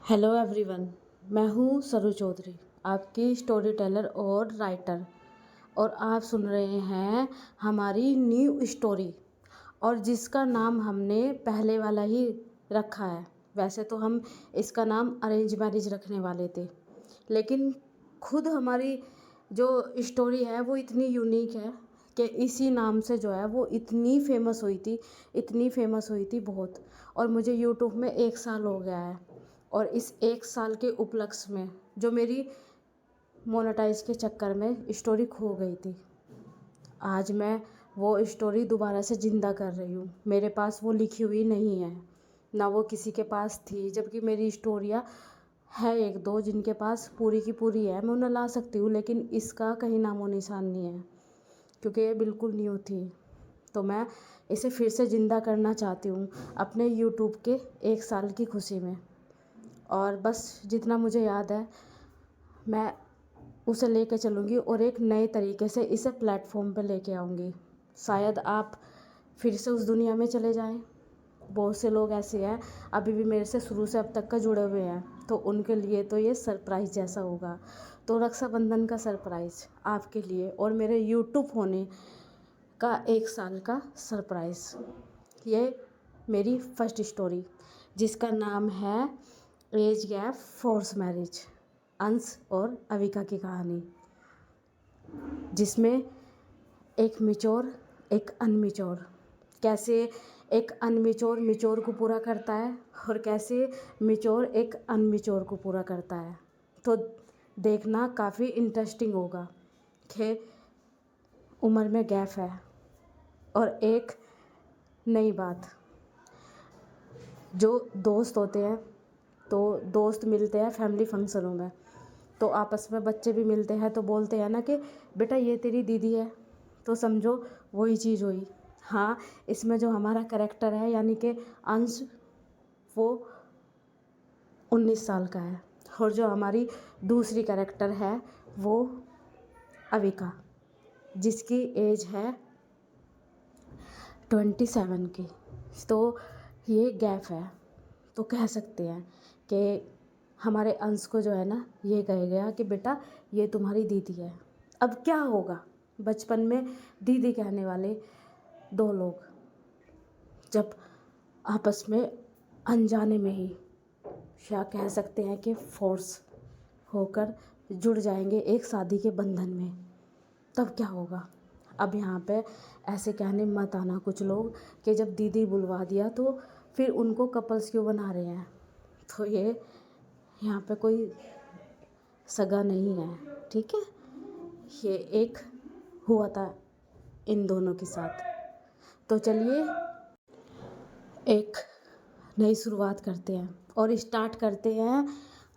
Hello everyone. मैं हूँ सरू चौधरी, आपकी स्टोरी टेलर और राइटर। और आप सुन रहे हैं हमारी न्यू स्टोरी, और जिसका नाम हमने पहले वाला ही रखा है। वैसे तो हम इसका नाम अरेंज मैरिज रखने वाले थे, लेकिन खुद हमारी जो स्टोरी है वो इतनी यूनिक है कि इसी नाम से जो है वो इतनी फेमस हुई थी, इतनी फेमस हुई थी बहुत। और मुझे यूट्यूब में 1 साल हो गया है, और इस 1 साल के उपलक्ष्य में जो मेरी मोनेटाइज के चक्कर में स्टोरी खो गई थी, आज मैं वो स्टोरी दोबारा से ज़िंदा कर रही हूँ। मेरे पास वो लिखी हुई नहीं है, ना वो किसी के पास थी, जबकि मेरी स्टोरियाँ है एक दो जिनके पास पूरी की पूरी है, मैं उन्हें ला सकती हूँ, लेकिन इसका कहीं नामो निशान नहीं है क्योंकि ये बिल्कुल न्यू थी। तो मैं इसे फिर से ज़िंदा करना चाहती हूँ अपने यूट्यूब के 1 साल की खुशी में। और बस जितना मुझे याद है मैं उसे लेके चलूँगी और एक नए तरीके से इसे प्लेटफॉर्म पे लेके आऊँगी। शायद आप फिर से उस दुनिया में चले जाएं। बहुत से लोग ऐसे हैं अभी भी मेरे से शुरू से अब तक का जुड़े हुए हैं, तो उनके लिए तो ये सरप्राइज़ जैसा होगा। तो रक्षाबंधन का सरप्राइज़ आपके लिए और मेरे यूट्यूब होने का 1 साल का सरप्राइज़। ये मेरी फर्स्ट स्टोरी जिसका नाम है एज गैप फोर्स मैरिज, अंश और अविका की कहानी, जिसमें एक मिचोर एक अनमिचोर, कैसे एक अनमिचोर मिचोर को पूरा करता है और कैसे मिचोर एक अनमिचोर को पूरा करता है। तो देखना काफ़ी इंटरेस्टिंग होगा कि उम्र में गैप है। और एक नई बात, जो दोस्त होते हैं तो दोस्त मिलते हैं फैमिली फंक्शनों में, तो आपस में बच्चे भी मिलते हैं तो बोलते हैं ना कि बेटा ये तेरी दीदी है, तो समझो वही चीज़ हुई। हाँ, इसमें जो हमारा कैरेक्टर है यानी कि अंश, वो 19 साल का है, और जो हमारी दूसरी कैरेक्टर है वो अविका, जिसकी एज है 27 की। तो ये गैप है, तो कह सकते हैं कि हमारे अंश को जो है ना ये कहा गया कि बेटा ये तुम्हारी दीदी है। अब क्या होगा, बचपन में दीदी कहने वाले दो लोग जब आपस में अनजाने में ही, या कह सकते हैं कि फोर्स होकर जुड़ जाएंगे एक शादी के बंधन में, तब क्या होगा। अब यहाँ पे ऐसे कहने मत आना कुछ लोग कि जब दीदी बुलवा दिया तो फिर उनको कपल्स क्यों बना रहे हैं। तो ये यहाँ पे कोई सगा नहीं है, ठीक है। ये एक हुआ था इन दोनों के साथ। तो चलिए एक नई शुरुआत करते हैं और स्टार्ट करते हैं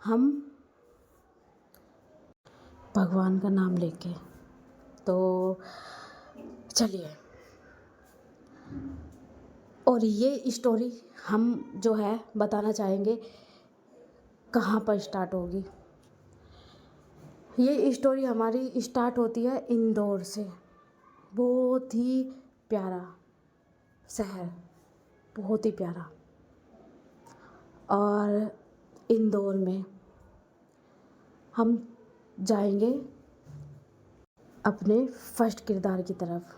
हम भगवान का नाम लेके। तो चलिए, और ये स्टोरी हम जो है बताना चाहेंगे कहाँ पर स्टार्ट होगी। ये स्टोरी हमारी स्टार्ट होती है इंदौर से। बहुत ही प्यारा शहर, बहुत ही प्यारा। और इंदौर में हम जाएंगे अपने फर्स्ट किरदार की तरफ,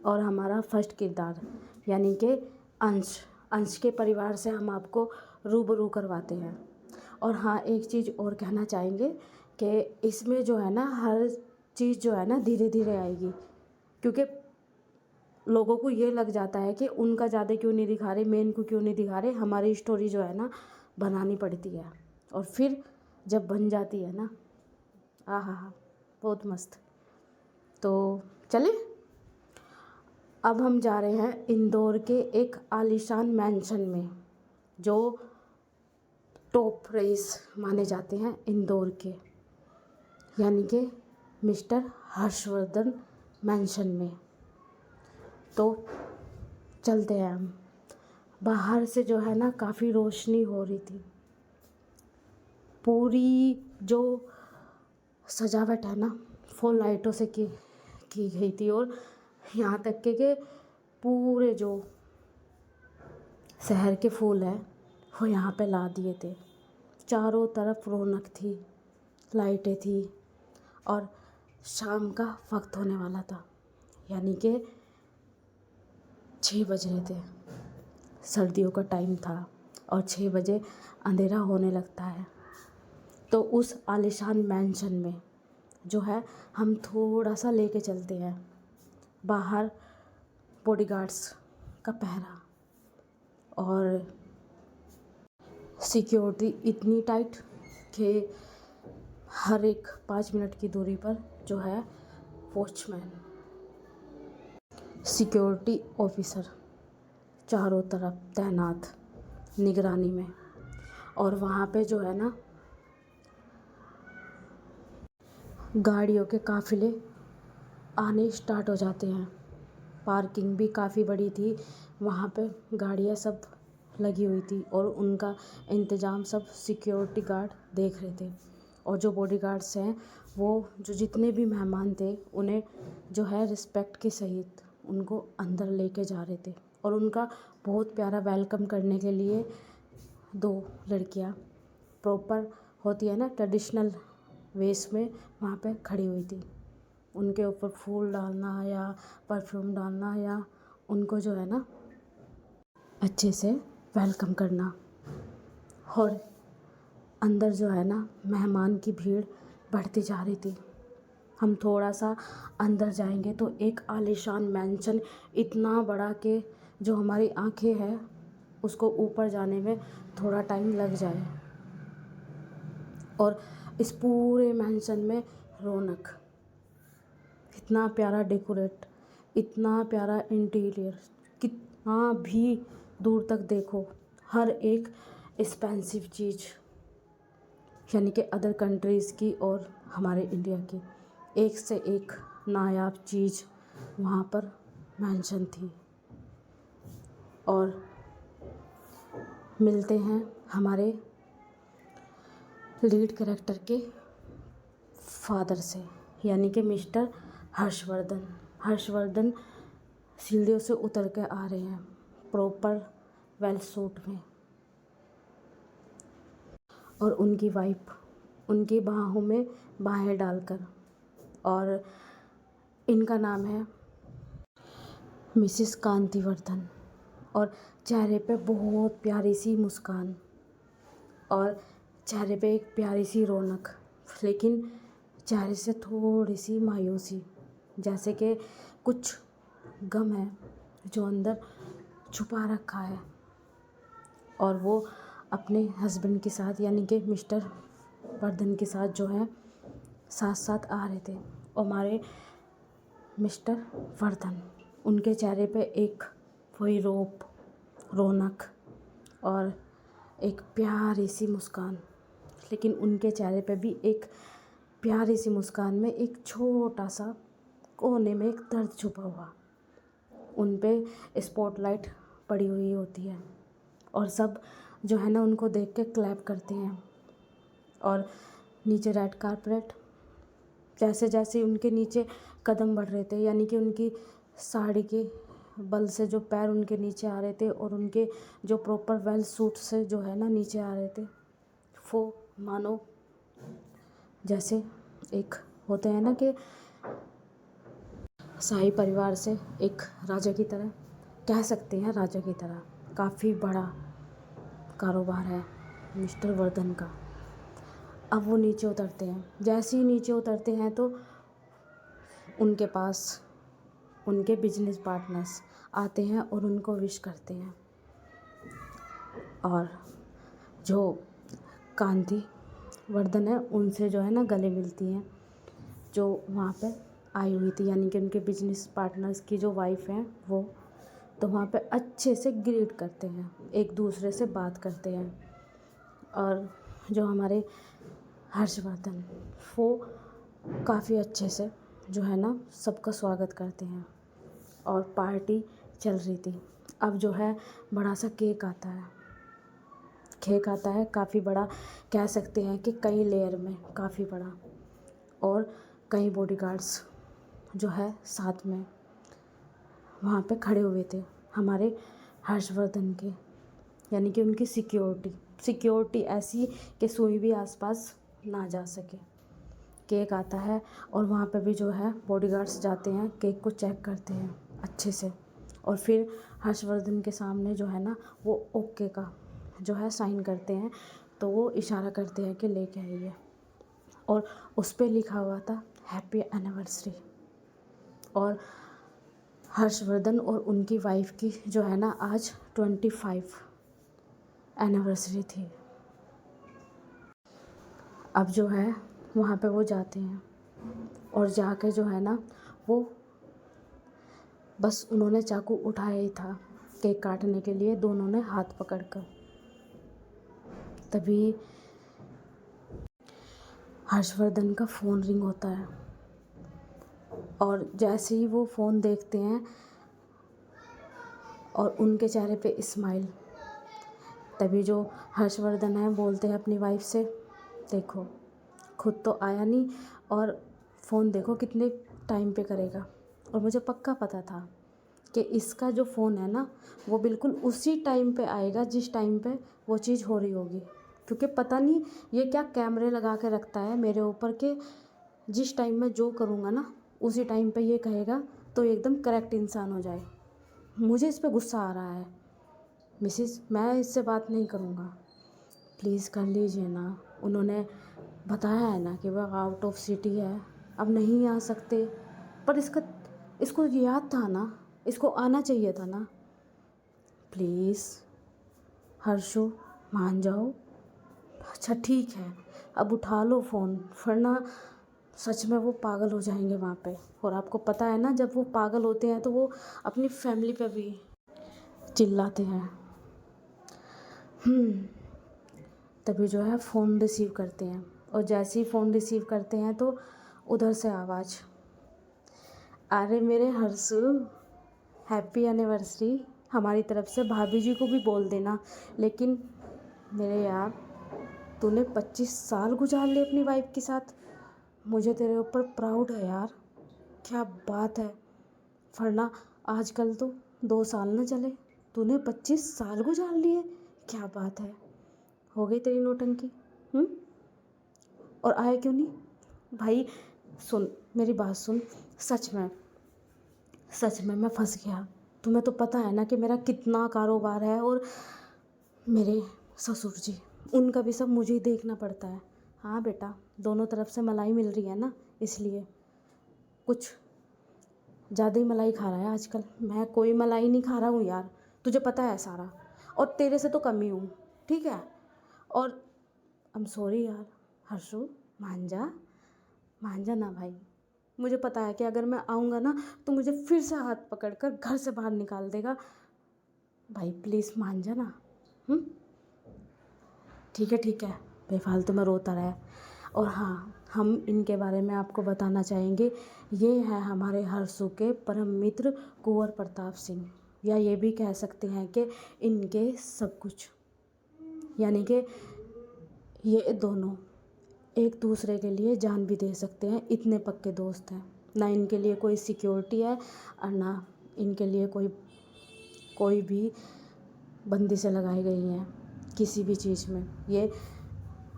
और हमारा फर्स्ट किरदार यानी कि अंश के परिवार से हम आपको रूबरू करवाते हैं। और हाँ, एक चीज़ और कहना चाहेंगे कि इसमें जो है ना हर चीज़ जो है ना धीरे धीरे आएगी, क्योंकि लोगों को ये लग जाता है कि उनका ज़्यादा क्यों नहीं दिखा रहे, मेन को क्यों नहीं दिखा रहे। हमारी स्टोरी जो है ना बनानी पड़ती है, और फिर जब बन जाती है ना, आहा बहुत मस्त। तो चले, अब हम जा रहे हैं इंदौर के एक आलीशान मैंशन में, जो टॉप रईस माने जाते हैं इंदौर के, यानी कि मिस्टर हर्षवर्धन मैंशन में। तो चलते हैं हम। बाहर से जो है ना काफ़ी रोशनी हो रही थी, पूरी जो सजावट है ना फुल लाइटों से की गई थी, और यहाँ तक के पूरे जो शहर के फूल हैं वो यहाँ पे ला दिए थे। चारों तरफ रौनक थी, लाइटें थी और शाम का वक्त होने वाला था, यानी कि 6 बज रहे थे। सर्दियों का टाइम था और 6 बजे अंधेरा होने लगता है। तो उस आलीशान मैंशन में जो है हम थोड़ा सा लेके चलते हैं। बाहर बॉडीगार्ड्स का पहरा और सिक्योरिटी इतनी टाइट कि हर एक 5 मिनट की दूरी पर जो है वॉचमैन, सिक्योरिटी ऑफिसर चारों तरफ तैनात निगरानी में। और वहाँ पे जो है ना गाड़ियों के काफ़िले आने स्टार्ट हो जाते हैं। पार्किंग भी काफ़ी बड़ी थी, वहाँ पे गाड़ियाँ सब लगी हुई थी और उनका इंतज़ाम सब सिक्योरिटी गार्ड देख रहे थे। और जो बॉडीगार्ड्स हैं वो जो जितने भी मेहमान थे उन्हें जो है रिस्पेक्ट के सहित उनको अंदर लेके जा रहे थे। और उनका बहुत प्यारा वेलकम करने के लिए 2 लड़कियां प्रॉपर होती है ना ट्रेडिशनल वेश में वहाँ पे खड़ी हुई थी। उनके ऊपर फूल डालना या परफ्यूम डालना या उनको जो है ना अच्छे से वेलकम करना। और अंदर जो है ना मेहमान की भीड़ बढ़ती जा रही थी। हम थोड़ा सा अंदर जाएंगे तो एक आलीशान मैंशन इतना बड़ा कि जो हमारी आंखें हैं उसको ऊपर जाने में थोड़ा टाइम लग जाए। और इस पूरे मैंशन में रौनक, इतना प्यारा डेकोरेट, इतना प्यारा इंटीरियर, कितना भी दूर तक देखो हर एक एक्सपेंसिव चीज़, यानी कि अदर कंट्रीज़ की और हमारे इंडिया की एक से एक नायाब चीज़ वहाँ पर मेंशन थी। और मिलते हैं हमारे लीड कैरेक्टर के फादर से, यानी कि मिस्टर हर्षवर्धन। हर्षवर्धन सीढ़ियों से उतर के आ रहे हैं प्रॉपर वेल सूट में और उनकी वाइफ उनकी बाहों में बाहें डालकर। और इनका नाम है मिसिस कांतिवर्धन। और चेहरे पे बहुत प्यारी सी मुस्कान और चेहरे पे एक प्यारी सी रौनक, लेकिन चेहरे से थोड़ी सी मायूसी, जैसे कि कुछ गम है जो अंदर छुपा रखा है। और वो अपने हस्बैंड के साथ यानी कि मिस्टर वर्धन के साथ जो है साथ साथ आ रहे थे। और हमारे मिस्टर वर्धन, उनके चेहरे पे एक वही रौनक और एक प्यारी सी मुस्कान, लेकिन उनके चेहरे पे भी एक प्यारी सी मुस्कान में एक छोटा सा कोने में एक दर्द छुपा हुआ। उन पे स्पॉटलाइट पड़ी हुई होती है और सब जो है ना उनको देख के क्लैप करते हैं। और नीचे रेड कारपेट, जैसे जैसे उनके नीचे कदम बढ़ रहे थे, यानी कि उनकी साड़ी के बल से जो पैर उनके नीचे आ रहे थे और उनके जो प्रॉपर वेल सूट से जो है ना नीचे आ रहे थे, वो मानो जैसे एक होते हैं ना कि शाही परिवार से एक राजा की तरह, कह सकते हैं राजा की तरह। काफ़ी बड़ा कारोबार है मिस्टर वर्धन का। अब वो नीचे उतरते हैं, जैसे ही नीचे उतरते हैं तो उनके पास उनके बिजनेस पार्टनर्स आते हैं और उनको विश करते हैं। और जो कांति वर्धन है उनसे जो है ना गले मिलती हैं, जो वहाँ पे आई हुई थी, यानी कि उनके बिजनेस पार्टनर्स की जो वाइफ हैं वो। तो वहाँ पे अच्छे से ग्रीट करते हैं, एक दूसरे से बात करते हैं। और जो हमारे हर्षवर्धन वो काफ़ी अच्छे से जो है ना सबका स्वागत करते हैं। और पार्टी चल रही थी। अब जो है बड़ा सा केक आता है, काफ़ी बड़ा, कह सकते हैं कि कई लेयर में काफ़ी बड़ा। और कई बॉडीगार्ड्स जो है साथ में वहाँ पे खड़े हुए थे हमारे हर्षवर्धन के, यानी कि उनकी सिक्योरिटी सिक्योरिटी ऐसी कि सुई भी आसपास ना जा सके। केक आता है और वहाँ पे भी जो है बॉडीगार्ड्स जाते हैं, केक को चेक करते हैं अच्छे से, और फिर हर्षवर्धन के सामने जो है ना वो ओके का जो है साइन करते हैं। तो वो इशारा करते हैं कि लेके आइए, और उस पे लिखा हुआ था हैप्पी एनिवर्सरी। और हर्षवर्धन और उनकी वाइफ की जो है ना आज 25 एनिवर्सरी थी। अब जो है वहाँ पे वो जाते हैं और जाके जो है ना वो बस उन्होंने चाकू उठाया ही था केक काटने के लिए, दोनों ने हाथ पकड़कर। तभी हर्षवर्धन का फ़ोन रिंग होता है और जैसे ही वो फ़ोन देखते हैं और उनके चेहरे पे स्माइल, तभी जो हर्षवर्धन है बोलते हैं अपनी वाइफ से, देखो खुद तो आया नहीं और फ़ोन देखो कितने टाइम पे करेगा। और मुझे पक्का पता था कि इसका जो फ़ोन है ना वो बिल्कुल उसी टाइम पे आएगा जिस टाइम पे वो चीज़ हो रही होगी, क्योंकि पता नहीं ये क्या कैमरे लगा के रखता है मेरे ऊपर के जिस टाइम मैं जो करूँगा ना उसी टाइम पे ये कहेगा तो एकदम करेक्ट इंसान हो जाए। मुझे इस पे गुस्सा आ रहा है। मिसिस, मैं इससे बात नहीं करूँगा, प्लीज़ कर लीजिए ना। उन्होंने बताया है ना कि वह आउट ऑफ सिटी है, अब नहीं आ सकते, पर इसको याद था ना, इसको आना चाहिए था ना। प्लीज़ हर्षो मान जाओ। अच्छा ठीक है, अब उठा लो फ़ोन, वरना सच में वो पागल हो जाएंगे वहाँ पे। और आपको पता है ना जब वो पागल होते हैं तो वो अपनी फैमिली पे भी चिल्लाते हैं। तभी जो है फ़ोन रिसीव करते हैं और जैसे ही फ़ोन रिसीव करते हैं तो उधर से आवाज़, अरे मेरे हर्षु हैप्पी एनिवर्सरी, हमारी तरफ से भाभी जी को भी बोल देना। लेकिन मेरे यार तूने 25 साल गुजार लिए अपनी वाइफ के साथ, मुझे तेरे ऊपर प्राउड है यार, क्या बात है। वरना आजकल तो 2 साल न चले, तूने 25 साल गुजार लिए, क्या बात है। हो गई तेरी नौटंकी। और आए क्यों नहीं भाई। सुन मेरी बात सुन, सच में मैं फंस गया। तुम्हें तो पता है ना कि मेरा कितना कारोबार है और मेरे ससुर जी, उनका भी सब मुझे ही देखना पड़ता है। हाँ बेटा, दोनों तरफ से मलाई मिल रही है ना, इसलिए कुछ ज़्यादा ही मलाई खा रहा है आजकल। मैं कोई मलाई नहीं खा रहा हूँ यार, तुझे पता है सारा, और तेरे से तो कम ही हूँ, ठीक है। और आई एम सॉरी यार हर्षु, मान जा ना भाई। मुझे पता है कि अगर मैं आऊँगा ना तो मुझे फिर से हाथ पकड़कर घर से बाहर निकाल देगा। भाई प्लीज़ मान जा ना। ठीक है, बेफालतू में रोता रहा। और हाँ, हम इनके बारे में आपको बताना चाहेंगे, ये है हमारे हर्षु के परम मित्र कुंवर प्रताप सिंह, या ये भी कह सकते हैं कि इनके सब कुछ। यानी कि ये दोनों एक दूसरे के लिए जान भी दे सकते हैं, इतने पक्के दोस्त हैं। ना इनके लिए कोई सिक्योरिटी है और ना इनके लिए कोई भी बंदिशें लगाई गई हैं किसी भी चीज़ में। ये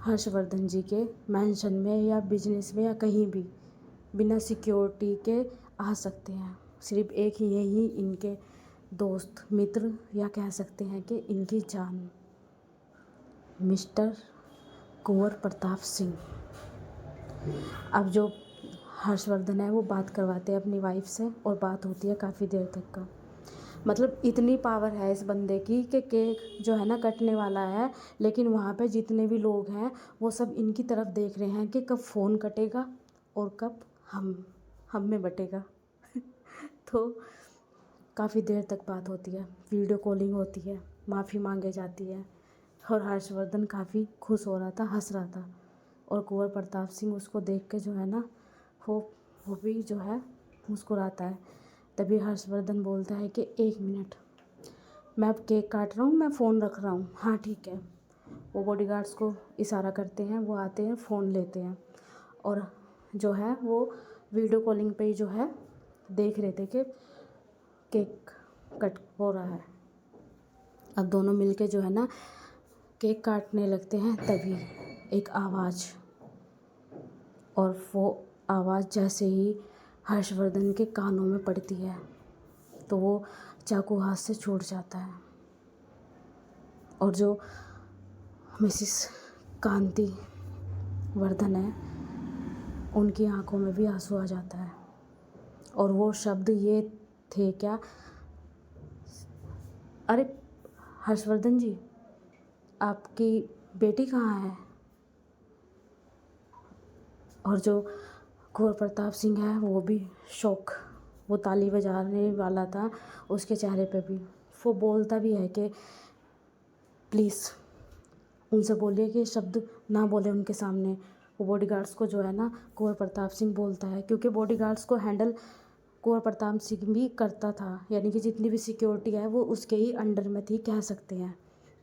हर्षवर्धन जी के मेंशन में या बिजनेस में या कहीं भी बिना सिक्योरिटी के आ सकते हैं। सिर्फ एक ही यही इनके दोस्त मित्र, या कह सकते हैं कि इनकी जान, मिस्टर कुंवर प्रताप सिंह। अब जो हर्षवर्धन है वो बात करवाते हैं अपनी वाइफ से और बात होती है काफ़ी देर तक का। मतलब इतनी पावर है इस बंदे की कि केक जो है ना कटने वाला है, लेकिन वहाँ पे जितने भी लोग हैं वो सब इनकी तरफ देख रहे हैं कि कब फ़ोन कटेगा और कब हम में बटेगा। तो काफ़ी देर तक बात होती है, वीडियो कॉलिंग होती है, माफ़ी मांगे जाती है, और हर्षवर्धन काफ़ी खुश हो रहा था, हंस रहा था। और कुंवर प्रताप सिंह उसको देख के जो है ना वो भी जो है मुस्कुराता है। तभी हर्षवर्धन बोलता है कि 1 मिनट, मैं अब केक काट रहा हूँ, मैं फ़ोन रख रहा हूँ। हाँ ठीक है। वो बॉडीगार्ड्स को इशारा करते हैं, वो आते हैं, फ़ोन लेते हैं, और जो है वो वीडियो कॉलिंग पे ही जो है देख रहे थे कि केक कट हो रहा है। अब दोनों मिलके जो है ना केक काटने लगते हैं तभी एक आवाज़, और वो आवाज़ जैसे ही हर्षवर्धन के कानों में पड़ती है तो वो चाकू हाथ से छूट जाता है, और जो मिसिस कांति वर्धन है उनकी आंखों में भी आंसू आ जाता है। और वो शब्द ये थे क्या, अरे हर्षवर्धन जी, आपकी बेटी कहाँ है? और जो कुंवर प्रताप सिंह है वो भी शौक, वो ताली बजाने वाला था, उसके चेहरे पे भी वो बोलता भी है कि प्लीज़ उनसे बोलिए कि शब्द ना बोले उनके सामने। वो बॉडीगार्ड्स को जो है ना कुंवर प्रताप सिंह बोलता है, क्योंकि बॉडीगार्ड्स को हैंडल कुंवर प्रताप सिंह भी करता था, यानी कि जितनी भी सिक्योरिटी है वो उसके ही अंडर में थी कह सकते हैं।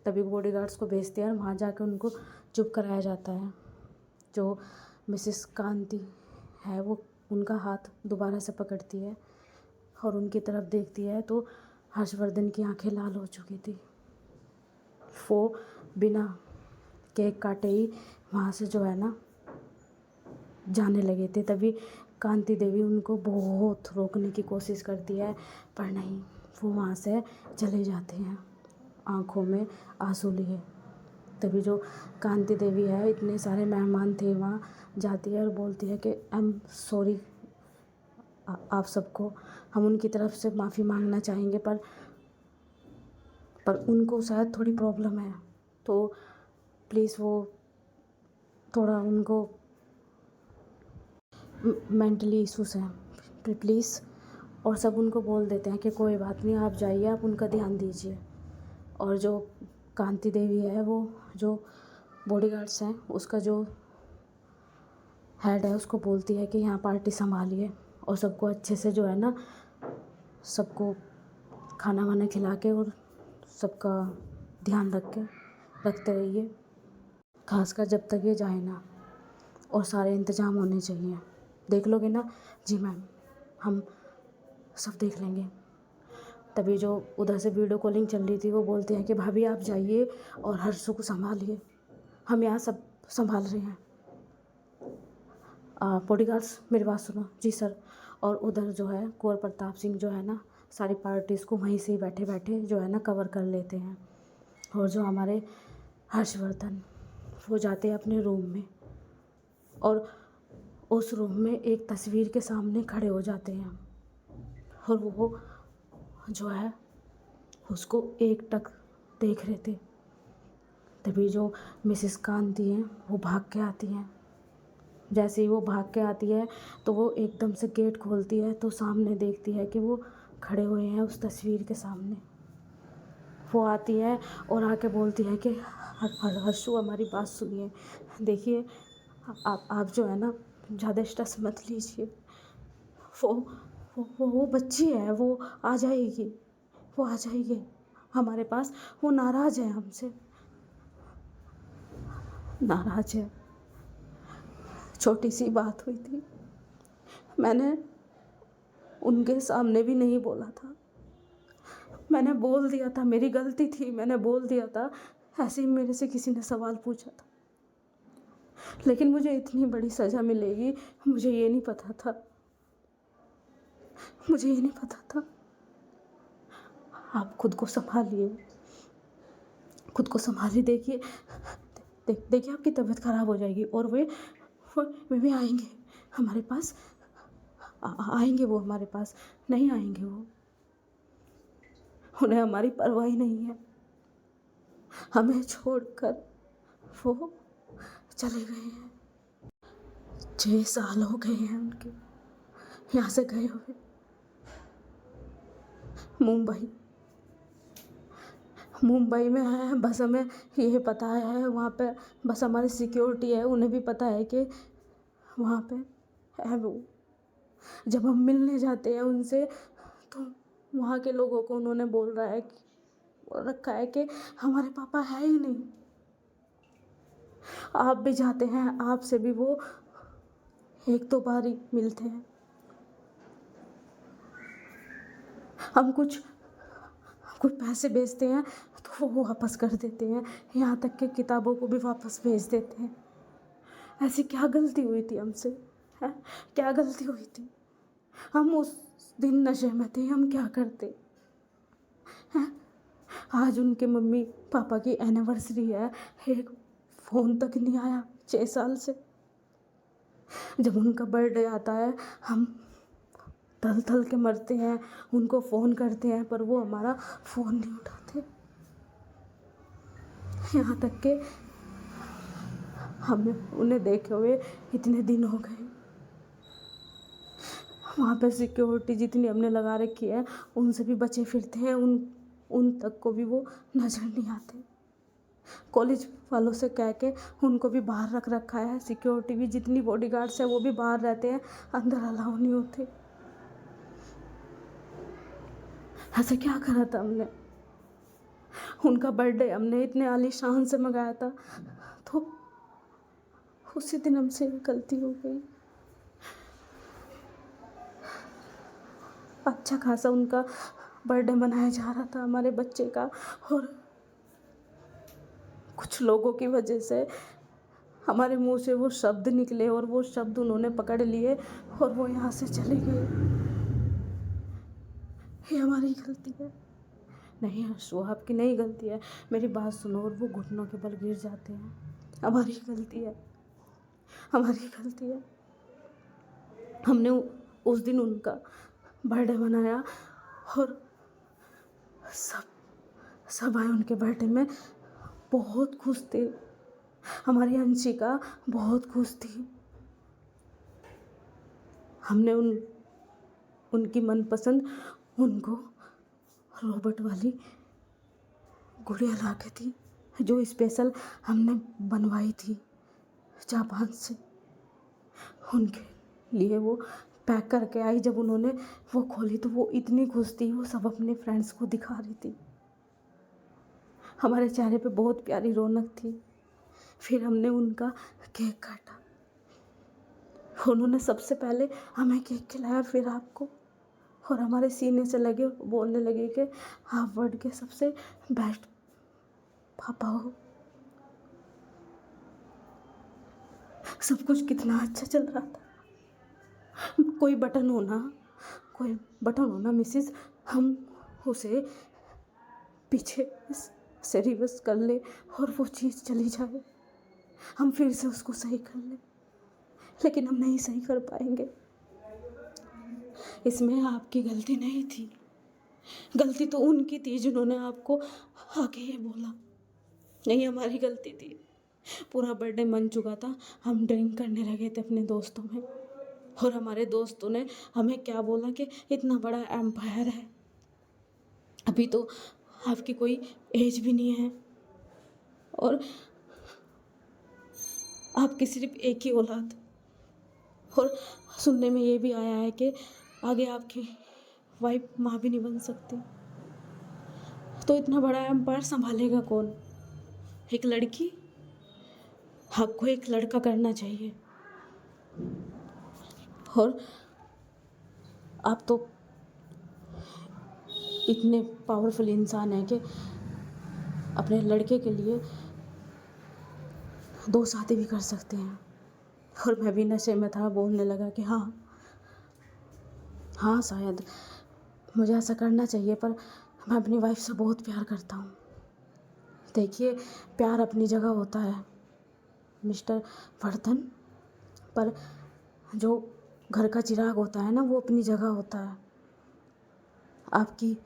तभी बॉडीगार्ड्स को भेजते हैं और वहाँ जाकर उनको चुप कराया जाता है। जो मिसेस कांति है वो उनका हाथ दोबारा से पकड़ती है और उनकी तरफ देखती है तो हर्षवर्धन की आंखें लाल हो चुकी थी। वो बिना केक काटे ही वहाँ से जो है ना जाने लगे थे। तभी कांति देवी उनको बहुत रोकने की कोशिश करती है, पर नहीं, वो वहाँ से चले जाते हैं आंखों में आंसू लिए। तभी जो कांति देवी है, इतने सारे मेहमान थे वहाँ, जाती है और बोलती है कि आई एम सॉरी आप सबको, हम उनकी तरफ से माफ़ी मांगना चाहेंगे, पर उनको शायद थोड़ी प्रॉब्लम है, तो प्लीज़ वो थोड़ा उनको मेंटली इश्यूज हैं, प्लीज़। और सब उनको बोल देते हैं कि कोई बात नहीं, आप जाइए, आप उनका ध्यान दीजिए। और जो कांति देवी है वो जो बॉडीगार्ड्स हैं उसका जो हेड है उसको बोलती है कि यहाँ पार्टी संभालिए और सबको अच्छे से जो है ना सबको खाना वाना खिला के और सबका ध्यान रखते रहिए, खासकर जब तक ये जाए ना, और सारे इंतज़ाम होने चाहिए। देख लोगे ना? जी मैम, हम सब देख लेंगे। तभी जो उधर से वीडियो कॉलिंग चल रही थी वो बोलते हैं कि भाभी आप जाइए और हर्षू को संभालिए, हम यहाँ सब संभाल रहे हैं। बॉडीगार्ड्स मेरी बात सुनो। जी सर। और उधर जो है कुंवर प्रताप सिंह जो है ना सारी पार्टीज़ को वहीं से ही बैठे बैठे जो है ना कवर कर लेते हैं। और जो हमारे हर्षवर्धन वो जाते हैं अपने रूम में, और उस रूम में एक तस्वीर के सामने खड़े हो जाते हैं, और वो जो है उसको एकटक देख रहे थे। तभी जो मिसेस कांति हैं वो भाग के आती हैं। जैसे ही वो भाग के आती है तो वो एकदम से गेट खोलती है तो सामने देखती है कि वो खड़े हुए हैं उस तस्वीर के सामने। वो आती है और आके बोलती है कि हर्षू हमारी बात सुनिए, देखिए आप जो है ना ज़्यादा स्ट्रेस मत लीजिए, वो बच्ची है, वो आ जाएगी, वो आ जाएगी हमारे पास, वो नाराज़ है हमसे, नाराज़ है। छोटी सी बात हुई थी, मैंने उनके सामने भी नहीं बोला था, मैंने बोल दिया था, मेरी गलती थी, मैंने बोल दिया था। ऐसे ही मेरे से किसी ने सवाल पूछा था, लेकिन मुझे इतनी बड़ी सज़ा मिलेगी मुझे ये नहीं पता था, मुझे ये नहीं पता था। आप खुद को संभालिए, खुद को संभालिए। देखिए देखिए आपकी तबीयत ख़राब हो जाएगी, और वे भी आएंगे हमारे पास, आएंगे वो हमारे पास, नहीं आएंगे वो, उन्हें हमारी परवाह ही नहीं है, हमें छोड़कर वो चले गए हैं। 6 साल हो गए हैं उनके यहाँ से गए हुए। मुंबई में है, बस हमें ये पता है वहाँ पे, बस हमारी सिक्योरिटी है, उन्हें भी पता है कि वहाँ पे है वो। जब हम मिलने जाते हैं उनसे तो वहाँ के लोगों को उन्होंने बोल रखा है कि हमारे पापा है ही नहीं। आप भी जाते हैं, आपसे भी वो 1-2 बार ही मिलते हैं। हम कुछ कोई पैसे भेजते हैं तो वो वापस कर देते हैं, यहाँ तक कि किताबों को भी वापस भेज देते हैं। ऐसी क्या गलती हुई थी हमसे? हैं? क्या गलती हुई थी? हम उस दिन नशे में थे, हम क्या करते हैं? आज उनके मम्मी पापा की एनिवर्सरी है, एक फ़ोन तक नहीं आया 6 साल से। जब उनका बर्थडे आता है हम थल थल के मरते हैं, उनको फ़ोन करते हैं पर वो हमारा फ़ोन नहीं उठाते। यहाँ तक कि हमें उन्हें देखे हुए इतने दिन हो गए। वहाँ पे सिक्योरिटी जितनी हमने लगा रखी है उनसे भी बचे फिरते हैं, उन तक को भी वो नज़र नहीं आते। कॉलेज वालों से कह के उनको भी बाहर रख रखा है, सिक्योरिटी भी जितनी बॉडीगार्ड्स है वो भी बाहर रहते हैं, अंदर अलाउ नहीं होते। ऐसा क्या करा था हमने? उनका बर्थडे हमने इतने आलीशान से मंगाया था, तो उसी दिन हमसे गलती हो गई। अच्छा खासा उनका बर्थडे मनाया जा रहा था हमारे बच्चे का, और कुछ लोगों की वजह से हमारे मुंह से वो शब्द निकले और वो शब्द उन्होंने पकड़ लिए और वो यहाँ से चले गए। ये हमारी गलती है? नहीं हर्षु, आपकी नहीं गलती है, मेरी बात सुनो। और वो घुटनों के बल गिर जाते हैं, हमारी गलती है, हमारी गलती है। हमने उस दिन उनका बर्थडे मनाया और सब आए उनके बर्थडे में, बहुत खुश थे। हमारी अंशिका बहुत खुश थी। हमने उनकी मनपसंद उनको रोबोट वाली गुड़िया ला के थी, जो स्पेशल हमने बनवाई थी जापान से। उनके लिए वो पैक करके आई। जब उन्होंने वो खोली तो वो इतनी खुश थी, वो सब अपने फ्रेंड्स को दिखा रही थी। हमारे चेहरे पे बहुत प्यारी रौनक थी। फिर हमने उनका केक काटा। उन्होंने सबसे पहले हमें केक खिलाया, फिर आपको, और हमारे सीने से लगे बोलने लगे कि आप वर्ल्ड के सबसे बेस्ट पापा हो। सब कुछ कितना अच्छा चल रहा था। कोई बटन होना मिसिस, हम उसे पीछे से रिवर्स कर ले और वो चीज़ चली जाए, हम फिर से उसको सही कर ले, लेकिन हम नहीं सही कर पाएंगे। इसमें आपकी गलती नहीं थी, गलती तो उनकी थी जिन्होंने आपको आके ये बोला। नहीं, हमारी गलती थी। पूरा बर्थडे मन चुका था, हम ड्रिंक करने लगे थे अपने दोस्तों में, और हमारे दोस्तों ने हमें क्या बोला कि इतना बड़ा एम्पायर है, अभी तो आपकी कोई एज भी नहीं है और आपकी सिर्फ एक ही औलाद, और सुनने में ये भी आया है कि आगे आपकी वाइफ माँ भी नहीं बन सकती। तो इतना बड़ा एम्पायर संभालेगा कौन? एक लड़की? आपको एक लड़का करना चाहिए। और आप तो इतने पावरफुल इंसान हैं कि अपने लड़के के लिए 2 शादी भी कर सकते हैं। और मैं भी नशे में था, बोलने लगा कि हाँ शायद मुझे ऐसा करना चाहिए, पर मैं अपनी वाइफ से बहुत प्यार करता हूँ। देखिए, प्यार अपनी जगह होता है मिस्टर वर्धन, पर जो घर का चिराग होता है ना, वो अपनी जगह होता है। आपकी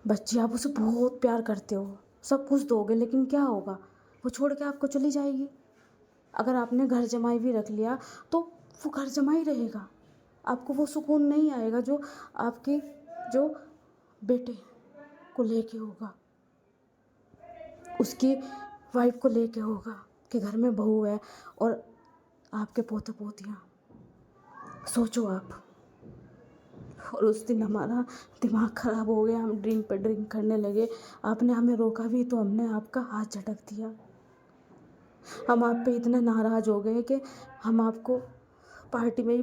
बच्ची, आप उसे बहुत प्यार करते हो, सब कुछ दोगे, लेकिन क्या होगा? वो छोड़ के आपको चली जाएगी। अगर आपने घर जमाई भी रख लिया तो वो घर जमाई रहेगा, आपको वो सुकून नहीं आएगा जो आपकी जो बेटे को लेके होगा, उसकी वाइफ को लेके होगा कि घर में बहू है और आपके पोते पोतियाँ। सोचो आप। और उस दिन हमारा दिमाग ख़राब हो गया, हम ड्रिंक पे ड्रिंक करने लगे। आपने हमें रोका भी तो हमने आपका हाथ झटक दिया। हम आप पे इतना नाराज़ हो गए कि हम आपको पार्टी में ही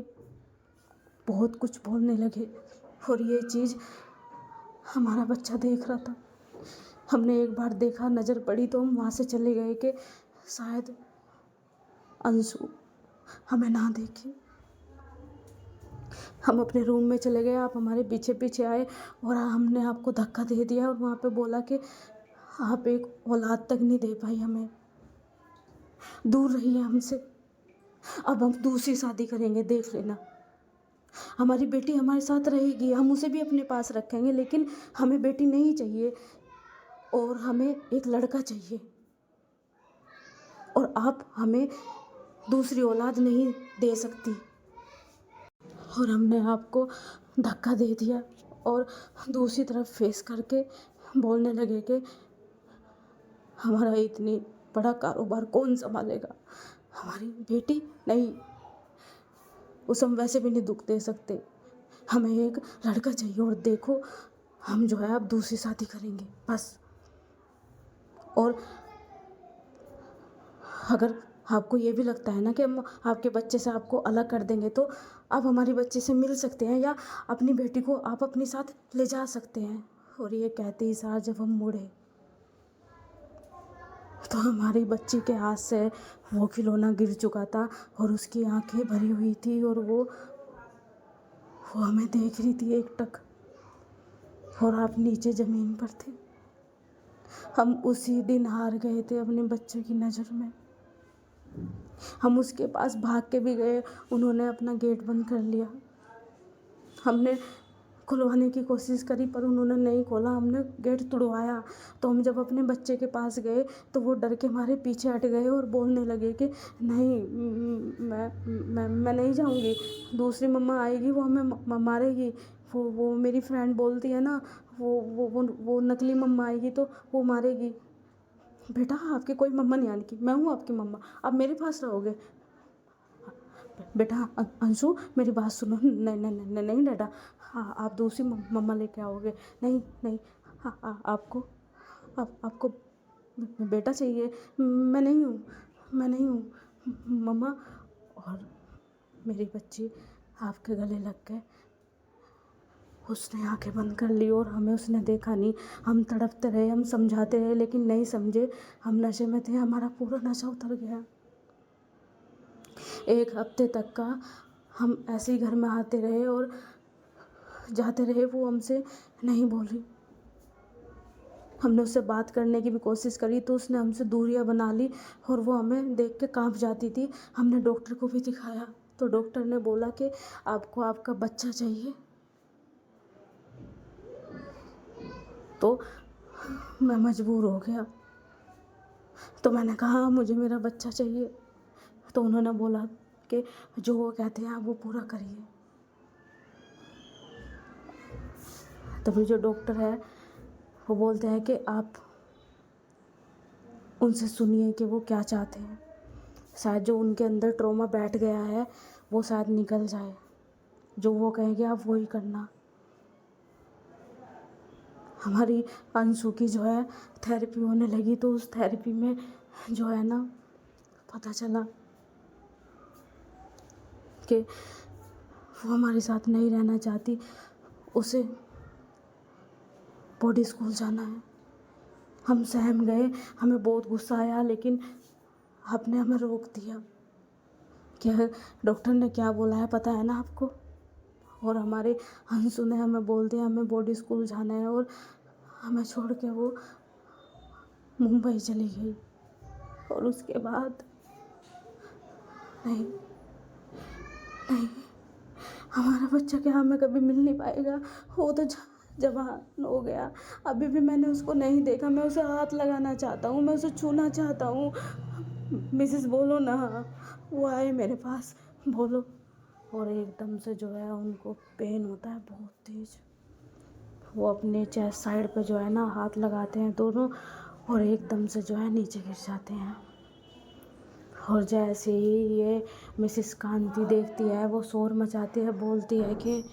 बहुत कुछ बोलने लगे, और ये चीज़ हमारा बच्चा देख रहा था। हमने एक बार देखा, नज़र पड़ी तो हम वहाँ से चले गए कि शायद अंशु हमें ना देखे। हम अपने रूम में चले गए, आप हमारे पीछे पीछे आए और हमने आपको धक्का दे दिया और वहाँ पे बोला कि आप एक औलाद तक नहीं दे पाई हमें, दूर रहिए हमसे, अब हम दूसरी शादी करेंगे, देख लेना। हमारी बेटी हमारे साथ रहेगी, हम उसे भी अपने पास रखेंगे, लेकिन हमें बेटी नहीं चाहिए और हमें एक लड़का चाहिए, और आप हमें दूसरी औलाद नहीं दे सकती। और हमने आपको धक्का दे दिया और दूसरी तरफ फेस करके बोलने लगे कि हमारा इतनी बड़ा कारोबार कौन संभालेगा, हमारी बेटी नहीं, उसे हम वैसे भी नहीं दुख दे सकते, हमें एक लड़का चाहिए, और देखो हम जो है अब दूसरी शादी करेंगे बस। और अगर आपको ये भी लगता है ना कि हम आपके बच्चे से आपको अलग कर देंगे, तो आप हमारे बच्चे से मिल सकते हैं या अपनी बेटी को आप अपने साथ ले जा सकते हैं। और ये कहते ही सार जब हम मुड़े तो हमारी बच्ची के हाथ से वो खिलौना गिर चुका था और उसकी आंखें भरी हुई थी और वो हमें देख रही थी एकटक, और आप नीचे ज़मीन पर थे। हम उसी दिन हार गए थे अपने बच्चे की नज़र में। हम उसके पास भाग के भी गए, उन्होंने अपना गेट बंद कर लिया। हमने खुलवाने की कोशिश करी पर उन्होंने नहीं खोला, हमने गेट तुड़वाया। तो हम जब अपने बच्चे के पास गए तो वो डर के हमारे पीछे हट गए और बोलने लगे कि नहीं, मैं नहीं जाऊंगी, दूसरी मम्मा आएगी वो हमें मारेगी, वो मेरी फ्रेंड बोलती है ना, वो नकली मम्मा आएगी तो वो मारेगी। बेटा आपकी कोई मम्मा नहीं आने की, मैं हूँ आपकी मम्मा, आप मेरे पास रहोगे। बेटा अंशु मेरी बात सुनो, नहीं नहीं नहीं नहीं बेटा, हाँ आप दूसरी मम्मा लेके आओगे, नहीं नहीं, हाँ आपको बेटा चाहिए, मैं नहीं हूँ, मैं नहीं हूँ मम्मा। और मेरी बच्ची आपके गले लग गए, उसने आंखें बंद कर ली और हमें उसने देखा नहीं। हम तड़पते रहे, हम समझाते रहे लेकिन नहीं समझे, हम नशे में थे, हमारा पूरा नशा उतर गया। एक हफ्ते तक का हम ऐसे ही घर में आते रहे और जाते रहे, वो हमसे नहीं बोली। हमने उससे बात करने की भी कोशिश करी तो उसने हमसे दूरियां बना ली और वो हमें देख के कांप जाती थी। हमने डॉक्टर को भी दिखाया तो डॉक्टर ने बोला कि आपको आपका बच्चा चाहिए। तो मैं मजबूर हो गया, तो मैंने कहा मुझे मेरा बच्चा चाहिए। तो उन्होंने बोला कि जो वो कहते हैं आप वो पूरा करिए। तभी जो डॉक्टर है वो बोलते हैं कि आप उनसे सुनिए कि वो क्या चाहते हैं, शायद जो उनके अंदर ट्रॉमा बैठ गया है वो शायद निकल जाए, जो वो कहेंगे आप वही करना। हमारी अंशु की जो है थेरेपी होने लगी, तो उस थेरेपी में जो है ना पता चला कि वो हमारे साथ नहीं रहना चाहती, उसे बॉडी स्कूल जाना है। हम सहम गए, हमें बहुत गुस्सा आया, लेकिन आपने हमें रोक दिया। क्या डॉक्टर ने क्या बोला है पता है ना आपको? और हमारे अंशु ने हमें बोल दिया हमें बॉडी स्कूल जाना है, और हमें छोड़ के वो मुंबई चली गई। और उसके बाद नहीं नहीं, हमारा बच्चा क्या हमें कभी मिल नहीं पाएगा, वो तो जवान हो गया। अभी भी मैंने उसको नहीं देखा, मैं उसे हाथ लगाना चाहता हूँ, मैं उसे छूना चाहता हूँ। मिसेस बोलो ना, वो आए मेरे पास, बोलो। और एकदम से जो है उनको पेन होता है बहुत तेज, वो अपने चेस्ट साइड पे जो है ना हाथ लगाते हैं दोनों, और एकदम से जो है नीचे गिर जाते हैं। और जैसे ही ये मिसेस कांति देखती है वो शोर मचाती है, बोलती है कि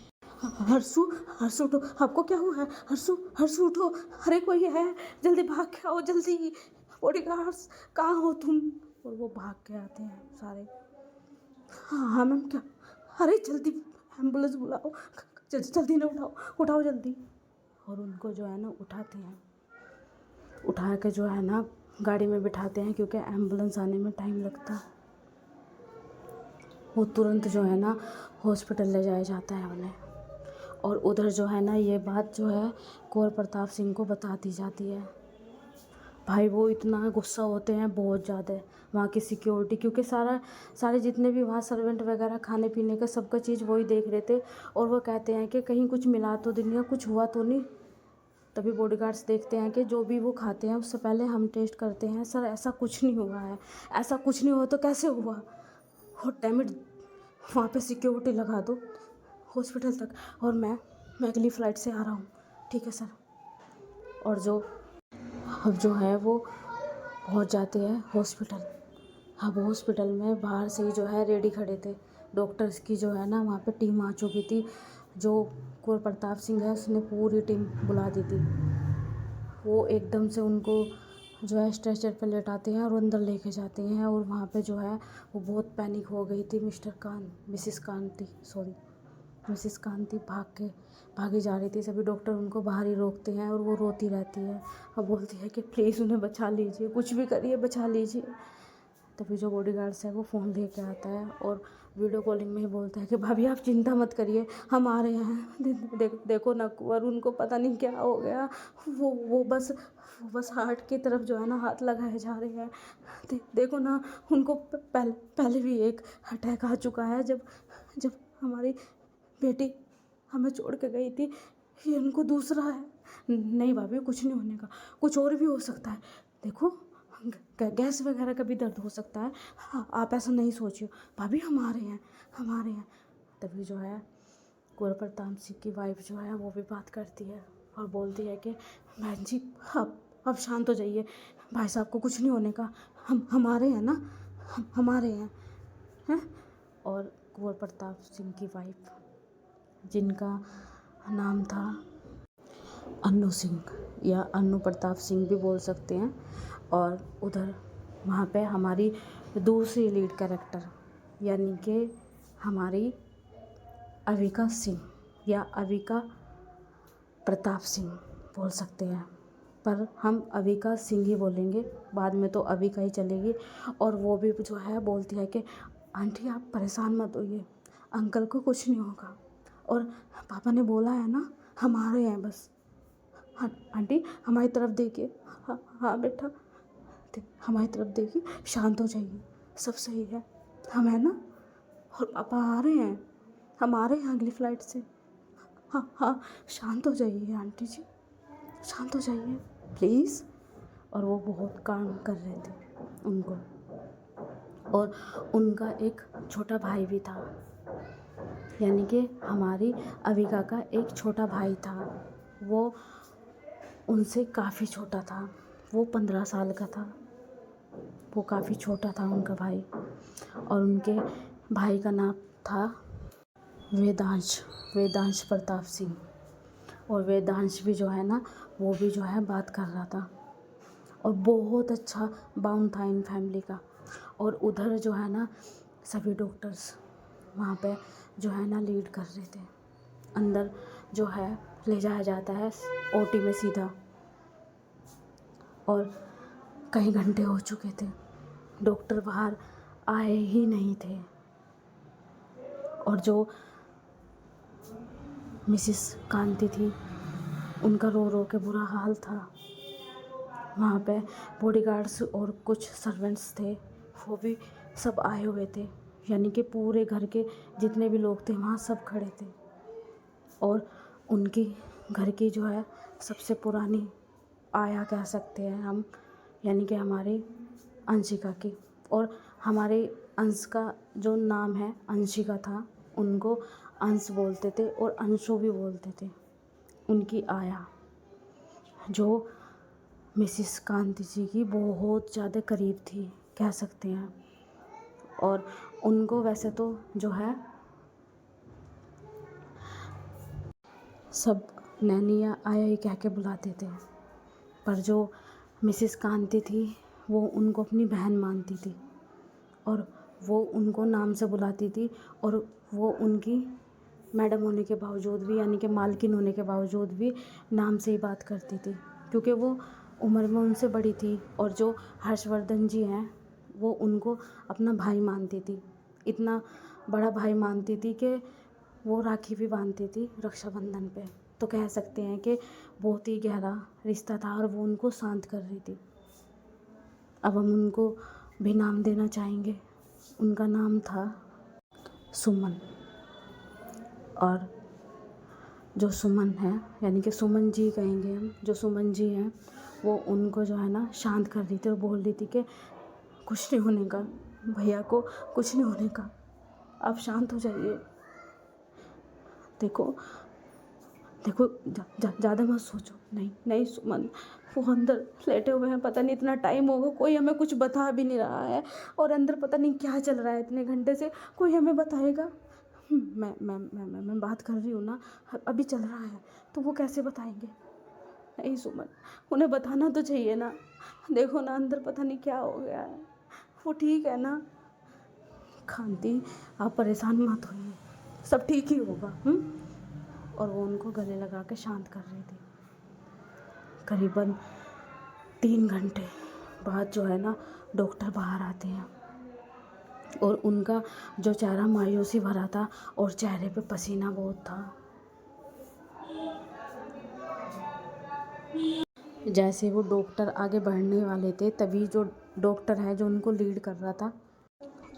हर्षु हर्षु उठो, आपको क्या हुआ है? हर्षु हर्षु उठो, अरे कोई है, जल्दी भाग के आओ, जल्दी बॉडीगार्ड्स कहाँ हो तुम? और वो भाग के आते हैं सारे। हाँ हाँ मैम क्या, अरे जल्दी एम्बुलेंस बुलाओ, जल्दी जल्दी ना, उठाओ उठाओ जल्दी। और उनको जो है ना उठाते हैं, उठा के जो है ना गाड़ी में बिठाते हैं, क्योंकि एम्बुलेंस आने में टाइम लगता है। वो तुरंत जो है ना हॉस्पिटल ले जाया जाता है उन्हें। और उधर जो है ना ये बात जो है कुंवर प्रताप सिंह को बता दी जाती है। भाई वो इतना गुस्सा होते हैं बहुत ज़्यादा, वहाँ की सिक्योरिटी, क्योंकि सारे जितने भी वहाँ सर्वेंट वगैरह खाने पीने का सबका चीज़ वही देख रहे थे। और वो कहते हैं कि कहीं कुछ मिला तो दिन या कुछ हुआ तो नहीं। तभी बॉडीगार्ड्स देखते हैं कि जो भी वो खाते हैं उससे पहले हम टेस्ट करते हैं। सर ऐसा कुछ नहीं हुआ है, ऐसा कुछ नहीं हुआ तो कैसे हुआ? और डैम इट, वहाँ पे सिक्योरिटी लगा दो हॉस्पिटल तक, और मैं अगली फ़्लाइट से आ रहा हूँ। ठीक है सर। और अब जो है वो पहुँच जाते हैं हॉस्पिटल। अब हॉस्पिटल में बाहर से ही जो है रेडी खड़े थे डॉक्टर्स की, जो है ना वहाँ पे टीम आ चुकी थी। जो कुंवर प्रताप सिंह है उसने पूरी टीम बुला दी थी। वो एकदम से उनको जो है स्ट्रेचर पे लेटाते हैं और अंदर लेके जाते हैं। और वहाँ पे जो है वो बहुत पैनिक हो गई थी। मिसिस कांति भागी जा रही थी। सभी डॉक्टर उनको बाहर ही रोकते हैं और वो रोती रहती है और बोलती है कि प्लीज़ उन्हें बचा लीजिए, कुछ भी करिए बचा लीजिए। तभी जो बॉडीगार्ड्स है वो फ़ोन लेके आता है और वीडियो कॉलिंग में ही बोलता है कि भाभी आप चिंता मत करिए, हम आ रहे हैं। देखो ना कुंवर, उनको पता नहीं क्या हो गया, वो बस हार्ट की तरफ जो है ना हाथ लगाए जा रहे हैं। देखो ना, उनको पहले भी एक अटैक आ चुका है, जब हमारी बेटी हमें छोड़ के गई थी। ये उनको दूसरा है। नहीं भाभी, कुछ नहीं होने का, कुछ और भी हो सकता है। देखो गैस वगैरह का भी दर्द हो सकता है। हाँ, आप ऐसा नहीं सोचिए भाभी, हम आ रहे हैं। तभी जो है कुंवर प्रताप सिंह की वाइफ जो है वो भी बात करती है और बोलती है कि बहन जी अब शांत हो जाइए, भाई साहब को कुछ नहीं होने का, हम आ रहे हैं ना, हम आ रहे हैं। और कुंवर प्रताप सिंह की वाइफ, जिनका नाम था अन्नू सिंह या अन्नू प्रताप सिंह भी बोल सकते हैं, और उधर वहाँ पे हमारी दूसरी लीड कैरेक्टर यानी कि हमारी अविका सिंह या अविका प्रताप सिंह बोल सकते हैं, पर हम अविका सिंह ही बोलेंगे, बाद में तो अविका ही चलेगी। और वो भी जो है बोलती है कि आंटी आप परेशान मत होइए, अंकल को कुछ नहीं होगा, और पापा ने बोला है ना हम आ रहे हैं बस। हाँ आंटी, हमारी तरफ देखिए। हाँ बेटा, हमारी तरफ देखिए, शांत हो जाइए, सब सही है, हम है ना, और पापा आ रहे हैं, हम आ रहे हैं अगली फ़्लाइट से। हाँ, शांत हो जाइए आंटी जी, शांत हो जाइए प्लीज़। और वो बहुत काम कर रहे थे उनको। और उनका एक छोटा भाई भी था, यानी कि हमारी अविका का एक छोटा भाई था। वो उनसे काफ़ी छोटा था, वो 15 साल का था, वो काफ़ी छोटा था उनका भाई। और उनके भाई का नाम था वेदांश प्रताप सिंह। और वेदांश भी जो है ना वो भी जो है बात कर रहा था, और बहुत अच्छा बाउंड था इन फैमिली का। और उधर जो है ना सभी डॉक्टर्स वहाँ पे जो है ना लीड कर रहे थे। अंदर जो है ले जाया जाता है ओटी में सीधा, और कई घंटे हो चुके थे, डॉक्टर बाहर आए ही नहीं थे। और जो मिसिस कांति थी उनका रो रो के बुरा हाल था। वहाँ पे बॉडीगार्ड्स और कुछ सर्वेंट्स थे, वो भी सब आए हुए थे, यानी कि पूरे घर के जितने भी लोग थे वहाँ सब खड़े थे। और उनकी घर की जो है सबसे पुरानी आया कह सकते हैं हम, यानी कि हमारी अंशिका की। और हमारे अंश का जो नाम है अंशिका था, उनको अंश बोलते थे और अंशु भी बोलते थे। उनकी आया जो मिसिस कांति जी की बहुत ज़्यादा करीब थी कह सकते हैं। और उनको वैसे तो जो है सब नैनी या आया ही कह के बुलाते थे, पर जो मिसिस कांति थी वो उनको अपनी बहन मानती थी, और वो उनको नाम से बुलाती थी। और वो उनकी मैडम होने के बावजूद भी, यानी कि मालकिन होने के बावजूद भी नाम से ही बात करती थी, क्योंकि वो उम्र में उनसे बड़ी थी, और जो हर्षवर्धन जी हैं वो उनको अपना भाई मानती थी, इतना बड़ा भाई मानती थी कि वो राखी भी बांधती थी रक्षाबंधन पे। तो कह सकते हैं कि बहुत ही गहरा रिश्ता था और वो उनको शांत कर रही थी। अब हम उनको भी नाम देना चाहेंगे। उनका नाम था सुमन। और जो सुमन है, यानी कि सुमन जी कहेंगे हम, जो सुमन जी हैं वो उनको जो है ना शांत कर रही थी और बोल रही थी कि कुछ नहीं होने का, भैया को कुछ नहीं होने का, आप शांत हो जाइए। देखो देखो, ज़्यादा मत सोचो। नहीं नहीं सुमन, वो अंदर लेटे हुए हैं, पता नहीं इतना टाइम होगा, कोई हमें कुछ बता भी नहीं रहा है, और अंदर पता नहीं क्या चल रहा है इतने घंटे से, कोई हमें बताएगा? मैं बात कर रही हूँ ना, अभी चल रहा है तो वो कैसे बताएंगे? नहीं सुमन, उन्हें बताना तो चाहिए ना। देखो ना, अंदर पता नहीं क्या हो गया है, वो ठीक है ना? कांति, आप परेशान मत होइए, सब ठीक ही होगा। और वो उनको गले लगा के शांत कर रही थी। करीबन 3 घंटे बाद जो है ना डॉक्टर बाहर आते हैं, और उनका जो चेहरा मायूसी भरा था और चेहरे पे पसीना बहुत था। जैसे वो डॉक्टर आगे बढ़ने वाले थे, तभी जो डॉक्टर है जो उनको लीड कर रहा था,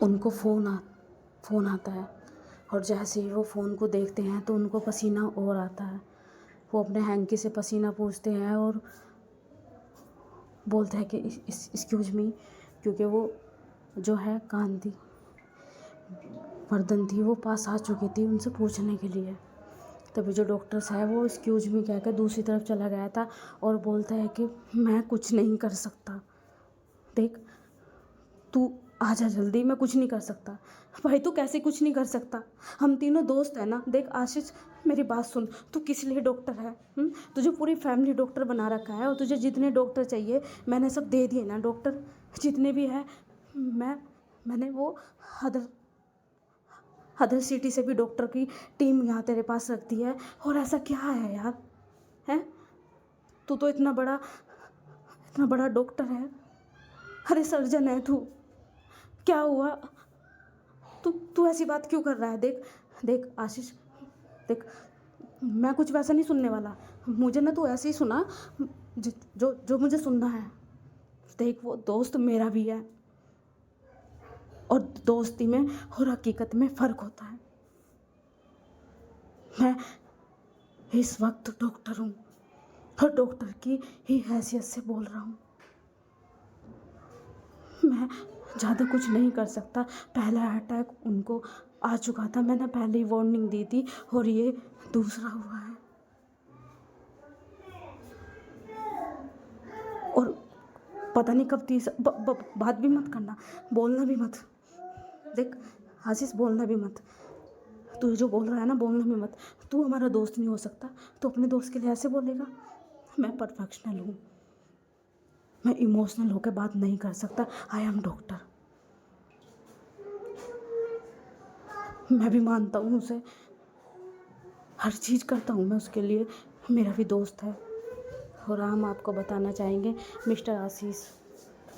उनको फ़ोन आता है। और जैसे ही वो फ़ोन को देखते हैं तो उनको पसीना और आता है। वो अपने हैंकी से पसीना पोंछते हैं और बोलते हैं कि एक्सक्यूज मी, क्योंकि वो जो है कांति वर्धन थी, वो पास आ चुकी थी उनसे पूछने के लिए। तभी जो डॉक्टर्स है वो एक्सक्यूज मी कहकर दूसरी तरफ चला गया था और बोलता है कि मैं कुछ नहीं कर सकता, देख तू आजा जल्दी, मैं कुछ नहीं कर सकता। भाई तू कैसे कुछ नहीं कर सकता? हम तीनों दोस्त हैं ना। देख आशीष, मेरी बात सुन, तू किस लिए डॉक्टर है? तुझे पूरी फैमिली डॉक्टर बना रखा है, और तुझे जितने डॉक्टर चाहिए मैंने सब दे दिए ना, डॉक्टर जितने भी हैं। मैंने वो अदर अदर सिटी से भी डॉक्टर की टीम यहाँ तेरे पास रख दी है। और ऐसा क्या है यार, हैं? तू तो इतना बड़ा डॉक्टर है, अरे सर्जन है तू, क्या हुआ? तू ऐसी बात क्यों कर रहा है? देख देख आशीष, देख मैं कुछ वैसा नहीं सुनने वाला। मुझे ना तू ऐसे ही सुना जो जो मुझे सुनना है। देख वो दोस्त मेरा भी है, और दोस्ती में और हकीकत में फ़र्क होता है। मैं इस वक्त डॉक्टर हूँ, और डॉक्टर की ही हैसियत से बोल रहा हूँ। मैं ज़्यादा कुछ नहीं कर सकता। पहला अटैक उनको आ चुका था, मैंने पहले ही वार्निंग दी थी, और ये दूसरा हुआ है। और पता नहीं कब तीसरा। बात भी मत करना, बोलना भी मत। देख आशीष, बोलना भी मत। तू जो बोल रहा है ना, बोलना भी मत। तू हमारा दोस्त नहीं हो सकता, तो अपने दोस्त के लिए ऐसे बोलेगा? मैं परफेक्शनल हूँ, मैं इमोशनल होकर बात नहीं कर सकता। I am doctor. मैं भी मानता हूँ उसे, हर चीज़ करता हूँ मैं उसके लिए, मेरा भी दोस्त है। और हम आपको बताना चाहेंगे, मिस्टर आशीष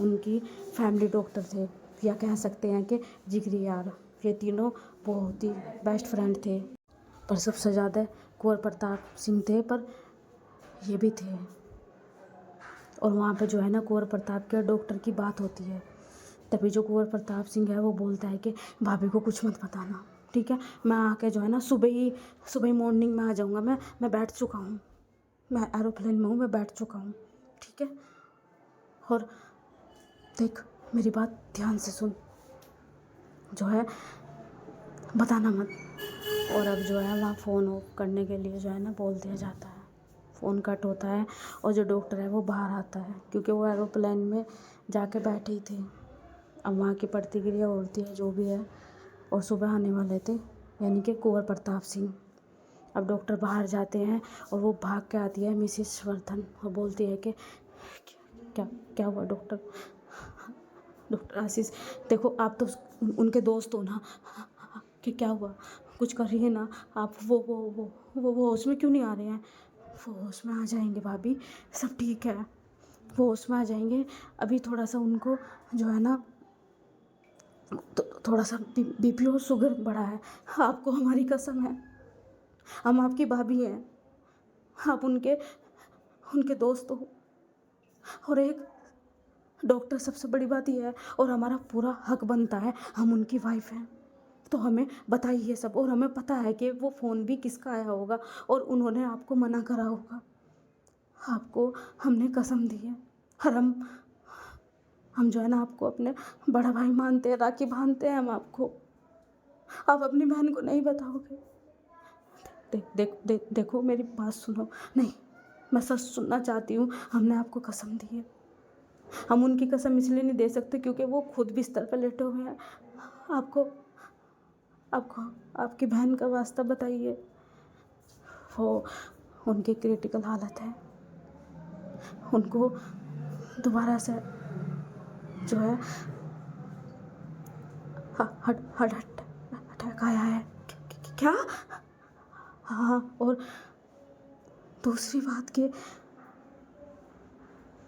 उनकी फैमिली डॉक्टर थे, या कह सकते हैं कि जिगरी यार। ये तीनों बहुत ही बेस्ट फ्रेंड थे। पर सबसे ज़्यादा कुंवर प्रताप सिंह थे, पर ये भी थे। और वहाँ पे जो है ना कुंवर प्रताप के डॉक्टर की बात होती है, तभी जो कुंवर प्रताप सिंह है वो बोलता है कि भाभी को कुछ मत बताना, ठीक है? मैं आके जो है ना सुबह ही मॉर्निंग में आ जाऊँगा। मैं बैठ चुका हूँ, मैं एरोप्लेन में हूँ, मैं बैठ चुका हूँ, ठीक है? और देख मेरी बात ध्यान से सुन, जो है बताना मत। और अब जो है वहाँ फ़ोन ऑफ करने के लिए जो है ना बोल दिया जाता है। फ़ोन कट होता है, और जो डॉक्टर है वो बाहर आता है, क्योंकि वो एरोप्लेन में जाके बैठी थी। अब वहाँ की प्रतिक्रिया होती है जो भी है, और सुबह आने वाले थे, यानी कि कुंवर प्रताप सिंह। अब डॉक्टर बाहर जाते हैं, और वो भाग के आती है मिसिस वर्धन, और बोलती है कि क्या क्या हुआ डॉक्टर? डॉक्टर आशीष, देखो आप तो उनके दोस्त हो ना, कि क्या हुआ? कुछ करिए ना आप। वो होश में क्यों नहीं आ रहे हैं? वो होश में आ जाएंगे भाभी, सब ठीक है। वो होश में आ जाएंगे। अभी थोड़ा सा उनको जो है ना थोड़ा सा बीपी और शुगर बढ़ा है। आपको हमारी कसम है, हम आपकी भाभी हैं, आप उनके उनके दोस्त हो। और एक डॉक्टर, सबसे बड़ी बात यह है, और हमारा पूरा हक बनता है, हम उनकी वाइफ हैं, तो हमें बताइए सब। और हमें पता है कि वो फ़ोन भी किसका आया होगा और उन्होंने आपको मना करा होगा। आपको हमने कसम दी है, और हम जो है ना आपको अपने बड़ा भाई मानते हैं, राखी बांधते हैं हम आपको। आप अपनी बहन को नहीं बताओगे? देखो मेरी बात सुनो। नहीं, मैं सच सुनना चाहती हूँ। हमने आपको कसम दी है। हम उनकी कसम इसलिए नहीं दे सकते क्योंकि वो खुद बिस्तर पर लेटे हुए हैं। आपको आपको आपकी बहन का वास्ता बताइए। वो उनकी क्रिटिकल हालत है, उनको दोबारा से जो है हार्ट अटैक आया है। क्या? हाँ, और दूसरी बात कि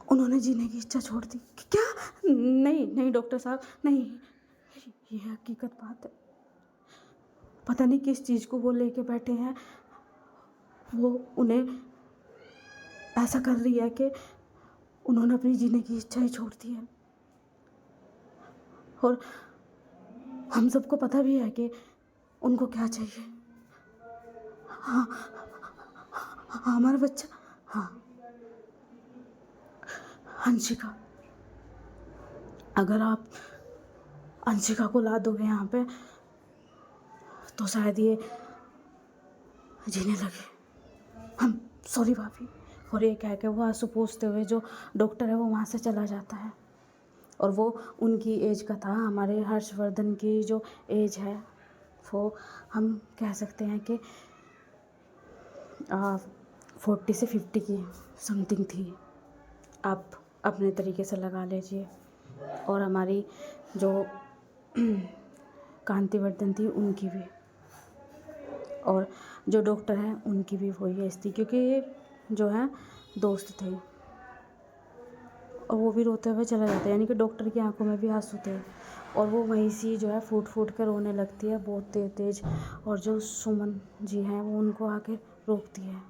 उन्होंने जीने की इच्छा छोड़ दी। क्या? नहीं डॉक्टर साहब, नहीं, ये हकीकत बात है। पता नहीं किस चीज़ को वो लेके बैठे हैं। वो उन्हें ऐसा कर रही है कि उन्होंने अपनी जीने की इच्छा ही छोड़ दी है। और हम सबको पता भी है कि उनको क्या चाहिए। हाँ, हमारा बच्चा, हाँ, अंशिका। अगर आप अंशिका को ला दोगे यहाँ पे तो शायद ये जीने लगे। हम सॉरी भाभी। और ये कह के वो आंसू पोंछते हुए जो डॉक्टर है वो वहाँ से चला जाता है। और वो उनकी एज का था। हमारे हर्षवर्धन की जो एज है वो हम कह सकते हैं कि 40 से 50 की समथिंग थी। आप अपने तरीके से लगा लीजिए। और हमारी जो कांतिवर्धन थी उनकी भी, और जो डॉक्टर हैं उनकी भी वही एज थी, क्योंकि ये जो है दोस्त थे। और वो भी रोते हुए चला जाता है, यानी कि डॉक्टर की आंखों में भी आंसू थे। और वो वहीं से जो है फूट फूट कर रोने लगती है बहुत तेज। और जो सुमन जी हैं वो उनको आके रोकती है,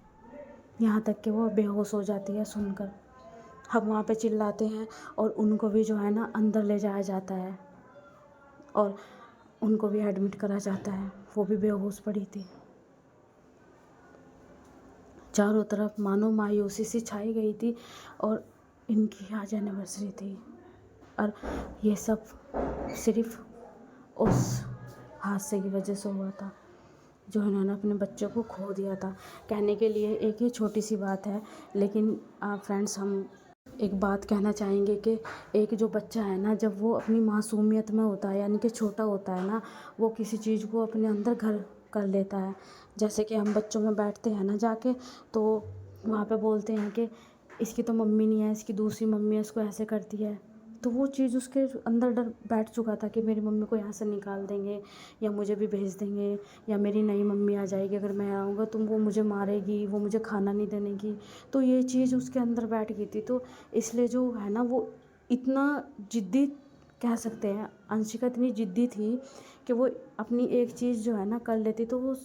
यहाँ तक कि वो बेहोश हो जाती है सुनकर। हम वहाँ पे चिल्लाते हैं और उनको भी जो है ना अंदर ले जाया जाता है और उनको भी एडमिट करा जाता है। वो भी बेहोश पड़ी थी। चारों तरफ मानो मायूसी सी छाई गई थी। और इनकी आज एनिवर्सरी थी और ये सब सिर्फ उस हादसे की वजह से हुआ था जो इन्होंने अपने बच्चों को खो दिया था। कहने के लिए एक ही छोटी सी बात है, लेकिन फ्रेंड्स हम एक बात कहना चाहेंगे कि एक जो बच्चा है ना, जब वो अपनी मासूमियत में होता है, यानी कि छोटा होता है ना, वो किसी चीज़ को अपने अंदर घर कर लेता है। जैसे कि हम बच्चों में बैठते हैं ना जाके, तो वहाँ पे बोलते हैं कि इसकी तो मम्मी नहीं है, इसकी दूसरी मम्मी है, इसको ऐसे करती है। तो वो चीज़ उसके अंदर डर बैठ चुका था कि मेरी मम्मी को यहाँ से निकाल देंगे या मुझे भी भेज देंगे, या मेरी नई मम्मी आ जाएगी अगर मैं आऊँगा तो वो मुझे मारेगी, वो मुझे खाना नहीं देगी। तो ये चीज़ उसके अंदर बैठ गई थी। तो इसलिए जो है ना वो इतना ज़िद्दी, कह सकते हैं अंशिका इतनी ज़िद्दी थी कि वो अपनी एक चीज़ जो है ना कर लेती तो वो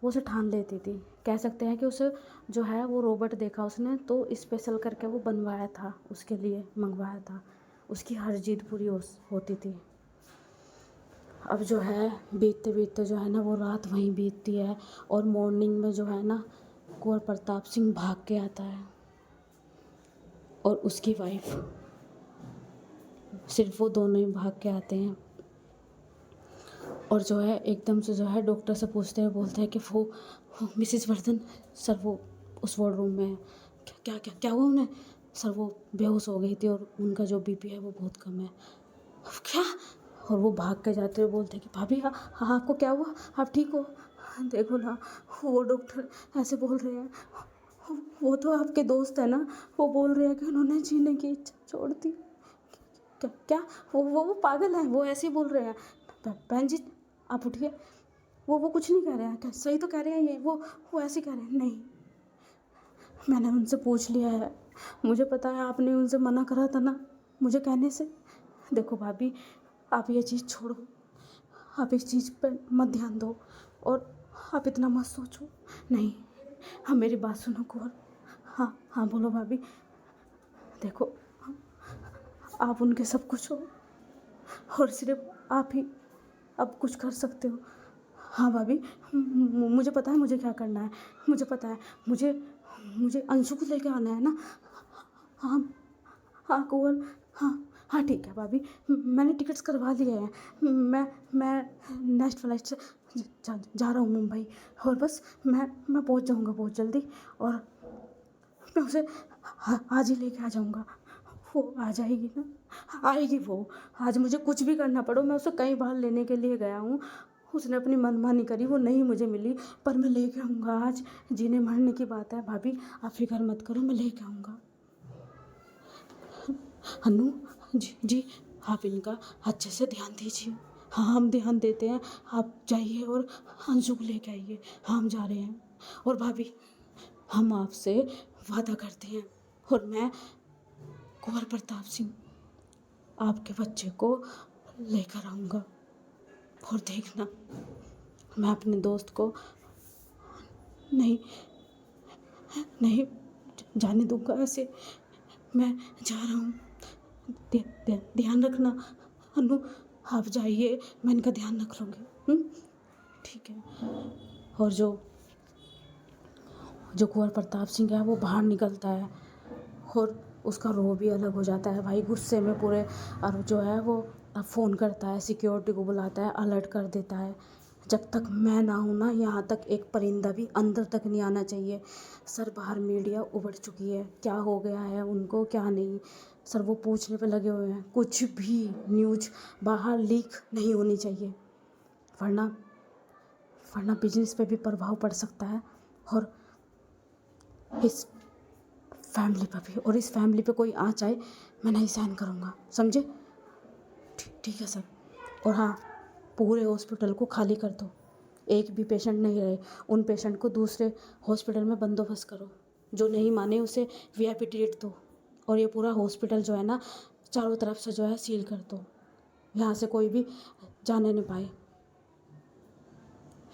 उसे ठान लेती थी। कह सकते हैं कि उसे जो है वो रोबोट देखा उसने तो स्पेशल करके वो बनवाया था, उसके लिए मंगवाया था। उसकी हर जिद पूरी होती थी। अब जो है बीतते बीतते जो है ना वो रात वहीं बीतती है और मॉर्निंग में जो है ना कुंवर प्रताप सिंह भाग के आता है और उसकी वाइफ, सिर्फ वो दोनों ही भाग के आते हैं। और जो है एकदम से जो है डॉक्टर से पूछते हैं, बोलते हैं कि वो मिसेस वर्धन सर वो उस वार्ड रूम में है। क्या क्या क्या हुआ उन्हें? सर वो बेहोश हो गई थी और उनका जो बीपी है वो बहुत कम है। क्या? और वो भाग के जाते हुए बोलते हैं कि भाभी हाँ हाँ आपको क्या हुआ, आप ठीक हो? देखो ना वो डॉक्टर ऐसे बोल रहे हैं, वो तो आपके दोस्त है ना, वो बोल रहे हैं कि उन्होंने जीने की इच्छा छोड़ दी। क्या क्या? वो पागल है, वो ऐसे ही बोल रहे हैं। बहन जी आप उठिए, वो कुछ नहीं कह रहे हैं। क्या सही तो कह रहे हैं ये? वो ऐसे कह रहे हैं। नहीं, मैंने उनसे पूछ लिया है, मुझे पता है आपने उनसे मना करा था ना मुझे कहने से। देखो भाभी, आप ये चीज़ छोड़ो, आप इस चीज़ पर मत ध्यान दो और आप इतना मत सोचो। नहीं, हाँ मेरी बात सुनो कुंवर। हाँ हाँ बोलो भाभी। देखो, आप उनके सब कुछ हो और सिर्फ आप ही अब कुछ कर सकते हो। हाँ भाभी, मुझे पता है मुझे क्या करना है। मुझे पता है, मुझे मुझे अंशु को लेके आना है ना। हाँ हाँ कुंवर। हाँ हाँ ठीक है भाभी, मैंने टिकट्स करवा लिए हैं। मैं नेक्स्ट फ्लाइट से जा रहा हूँ मुंबई, और बस मैं पहुँच जाऊँगा बहुत जल्दी, और मैं उसे आज ही लेके आ जाऊँगा। वो आ जाएगी ना, आएगी वो। आज मुझे कुछ भी करना पड़ो, मैं उसे कई बार लेने के लिए गया हूँ, उसने अपनी मनमानी करी, वो नहीं मुझे मिली, पर मैं लेके आऊँगा आज। जीने मरने की बात है भाभी, आप फिक्र मत करो, मैं लेके आऊँगा। अनु जी जी, आप इनका अच्छे से ध्यान दीजिए। हाँ हम ध्यान देते हैं, आप जाइए और अंशु को लेके आइए। हाँ हम जा रहे हैं। और भाभी, हम आपसे वादा करते हैं, और मैं कुंवर प्रताप सिंह आपके बच्चे को लेकर आऊँगा, और देखना मैं अपने दोस्त को नहीं नहीं जाने दूंगा ऐसे। मैं जा रहा हूँ, ध्यान रखना अनु। आप जाइए, मैं इनका ध्यान रख लूँगी। ठीक है। और जो कुंवर प्रताप सिंह है वो बाहर निकलता है, और उसका रो भी अलग हो जाता है भाई, गुस्से में पूरे। और जो है वो फ़ोन करता है, सिक्योरिटी को बुलाता है, अलर्ट कर देता है, जब तक मैं ना हूँ ना, यहाँ तक एक परिंदा भी अंदर तक नहीं आना चाहिए। सर बाहर मीडिया उबड़ चुकी है, क्या हो गया है उनको क्या नहीं, सर वो पूछने पे लगे हुए हैं। कुछ भी न्यूज बाहर लीक नहीं होनी चाहिए, वरना बिजनेस पे भी प्रभाव पड़ सकता है, और इस फैमिली पर भी। और इस फैमिली पे कोई आँच आए, मैं नहीं सहन करूँगा, समझे? ठीक है सर। और हाँ, पूरे हॉस्पिटल को खाली कर दो, एक भी पेशेंट नहीं रहे। उन पेशेंट को दूसरे हॉस्पिटल में बंदोबस्त करो, जो नहीं माने उसे वीआईपी ट्रीट दो। और ये पूरा हॉस्पिटल जो है ना, चारों तरफ से जो है सील कर दो, यहाँ से कोई भी जाने नहीं पाए।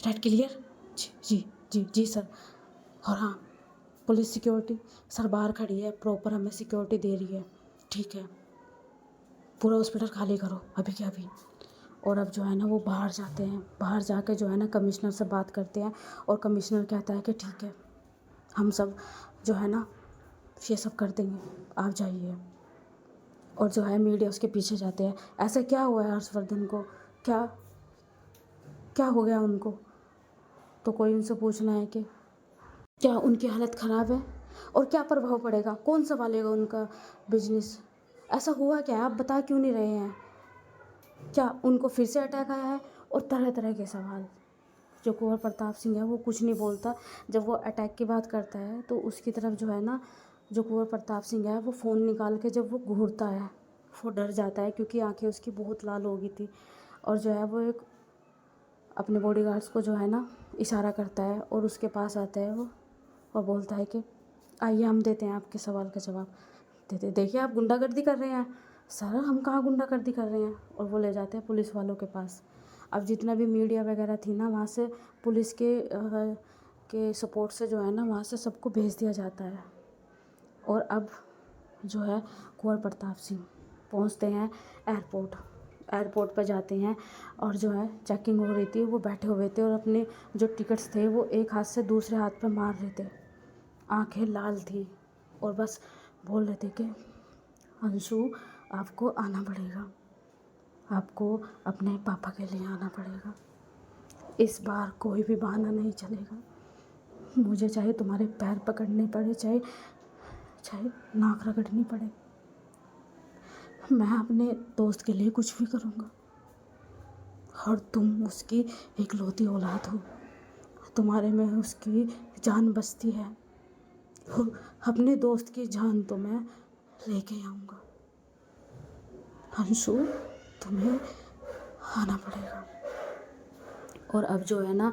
Right, clear? जी जी जी जी सर। और हाँ, पुलिस सिक्योरिटी सर बाहर खड़ी है, प्रॉपर हमें सिक्योरिटी दे रही है। ठीक है, पूरा हॉस्पिटल खाली करो अभी के अभी। और अब जो है ना वो बाहर जाते हैं, बाहर जाके जो है ना कमिश्नर से बात करते हैं, और कमिश्नर कहता है कि ठीक है, हम सब जो है ना ये सब कर देंगे, आप जाइए। और जो है मीडिया उसके पीछे जाते हैं। ऐसा क्या हुआ है हर्षवर्धन को, क्या क्या हो गया उनको? तो कोई उनसे पूछना है कि क्या उनकी हालत ख़राब है, और क्या प्रभाव पड़ेगा, कौन संभालेगा उनका बिजनेस? ऐसा हुआ क्या, आप बता क्यों नहीं रहे हैं? क्या उनको फिर से अटैक आया है? और तरह तरह के सवाल। जो कुंवर प्रताप सिंह है वो कुछ नहीं बोलता। जब वो अटैक की बात करता है तो उसकी तरफ जो है ना, जो कुंवर प्रताप सिंह है वो फ़ोन निकाल के जब वो घूरता है, वो डर जाता है, क्योंकि आंखें उसकी बहुत लाल हो गई थी। और जो है वो एक अपने बॉडीगार्ड्स को जो है ना इशारा करता है, और उसके पास आता है वो, और बोलता है कि आइए हम देते हैं आपके सवाल का जवाब। देते, देखिए आप गुंडागर्दी कर रहे हैं। सर हम कहाँ गुंडागर्दी कर रहे हैं? और वो ले जाते हैं पुलिस वालों के पास। अब जितना भी मीडिया वगैरह थी ना, वहाँ से पुलिस के सपोर्ट से जो है ना, वहाँ से सबको भेज दिया जाता है। और अब जो है कुंवर प्रताप सिंह पहुँचते हैं एयरपोर्ट पर जाते हैं, और जो है चेकिंग हो रही थी, वो बैठे हुए थे, और अपने जो टिकट्स थे वो एक हाथ से दूसरे हाथ पे मार रहे थे, आंखें लाल थी, और बस बोल रहे थे कि अंशु आपको आना पड़ेगा, आपको अपने पापा के लिए आना पड़ेगा, इस बार कोई भी बहाना नहीं चलेगा, मुझे चाहे तुम्हारे पैर पकड़ने पड़े, चाहे नाक रगड़नी पड़े, मैं अपने दोस्त के लिए कुछ भी करूँगा। और तुम उसकी इकलौती औलाद हो, तुम्हारे में उसकी जान बसती है, और अपने दोस्त की जान तो मैं लेके आऊँगा। अंशु तुम्हें आना पड़ेगा। और अब जो है ना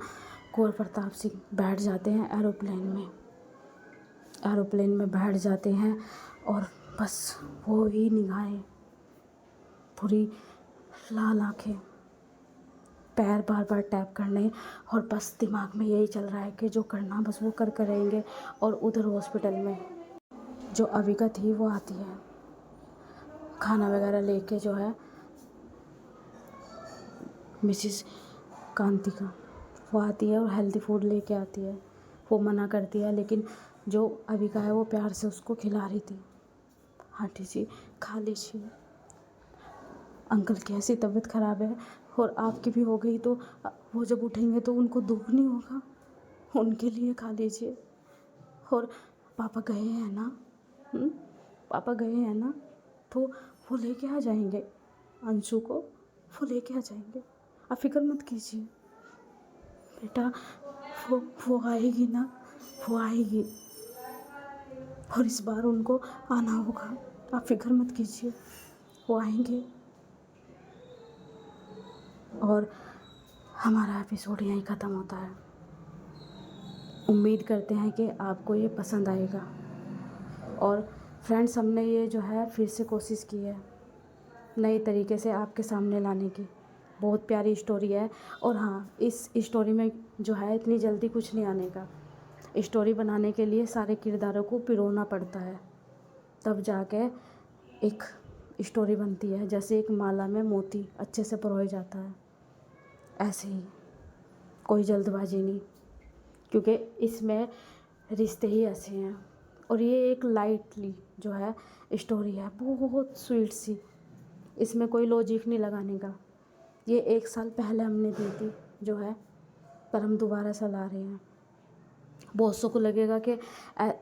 कुंवर प्रताप सिंह बैठ जाते हैं एरोप्लेन में, एरोप्लेन में बैठ जाते हैं और बस वो ही निगाहें, पूरी लाल आँखें, पैर बार बार टैप करने, और बस दिमाग में यही चल रहा है कि जो करना बस वो कर कर रहेंगे। और उधर हॉस्पिटल में जो अविका थी वो आती है खाना वगैरह लेके, जो है मिसिस कांति का, वो आती है और हेल्दी फूड लेके आती है। वो मना करती है, लेकिन जो अविका है वो प्यार से उसको खिला रही थी। आंटी जी खा लीजिए, अंकल की ऐसी तबीयत ख़राब है और आपकी भी हो गई, तो वो जब उठेंगे तो उनको दुख नहीं होगा, उनके लिए खा लीजिए। और पापा गए हैं ना, पापा गए हैं ना, तो वो लेके आ जाएंगे अंशु को, वो लेके आ जाएंगे, आप फिक्र मत कीजिए बेटा, वो आएगी ना, वो आएगी, और इस बार उनको आना होगा, आप फिक्र मत कीजिए, वो आएंगे। और हमारा एपिसोड यहीं ख़त्म होता है। उम्मीद करते हैं कि आपको ये पसंद आएगा। और फ्रेंड्स, हमने ये जो है फिर से कोशिश की है नए तरीके से आपके सामने लाने की। बहुत प्यारी स्टोरी है। और हाँ, इस स्टोरी में जो है इतनी जल्दी कुछ नहीं आने का। स्टोरी बनाने के लिए सारे किरदारों को पिरोना पड़ता है, तब जाके एक स्टोरी बनती है। जैसे एक माला में मोती अच्छे से पिरोया जाता है, ऐसे ही कोई जल्दबाजी नहीं, क्योंकि इसमें रिश्ते ही ऐसे हैं। और ये एक लाइटली जो है स्टोरी है, बहुत स्वीट सी, इसमें कोई लॉजिक नहीं लगाने का। ये 1 साल पहले हमने दी थी जो है, पर हम दोबारा से ला रहे हैं। बहुत सौ को लगेगा कि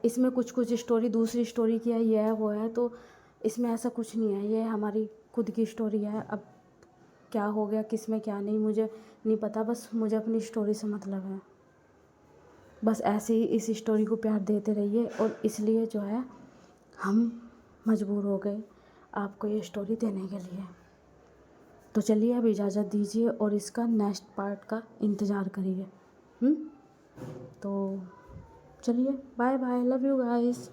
इसमें कुछ स्टोरी दूसरी स्टोरी की है, ये है वो है, तो इसमें ऐसा कुछ नहीं है। ये हमारी खुद की स्टोरी है। अब क्या हो गया, किस में क्या नहीं, मुझे नहीं पता, बस मुझे अपनी स्टोरी से मतलब है। बस ऐसे ही इस स्टोरी को प्यार देते रहिए, और इसलिए जो है हम मजबूर हो गए आपको ये स्टोरी देने के लिए। तो चलिए अब इजाज़त दीजिए और इसका नेक्स्ट पार्ट का इंतज़ार करिए। तो चलिए, bye bye, love you guys.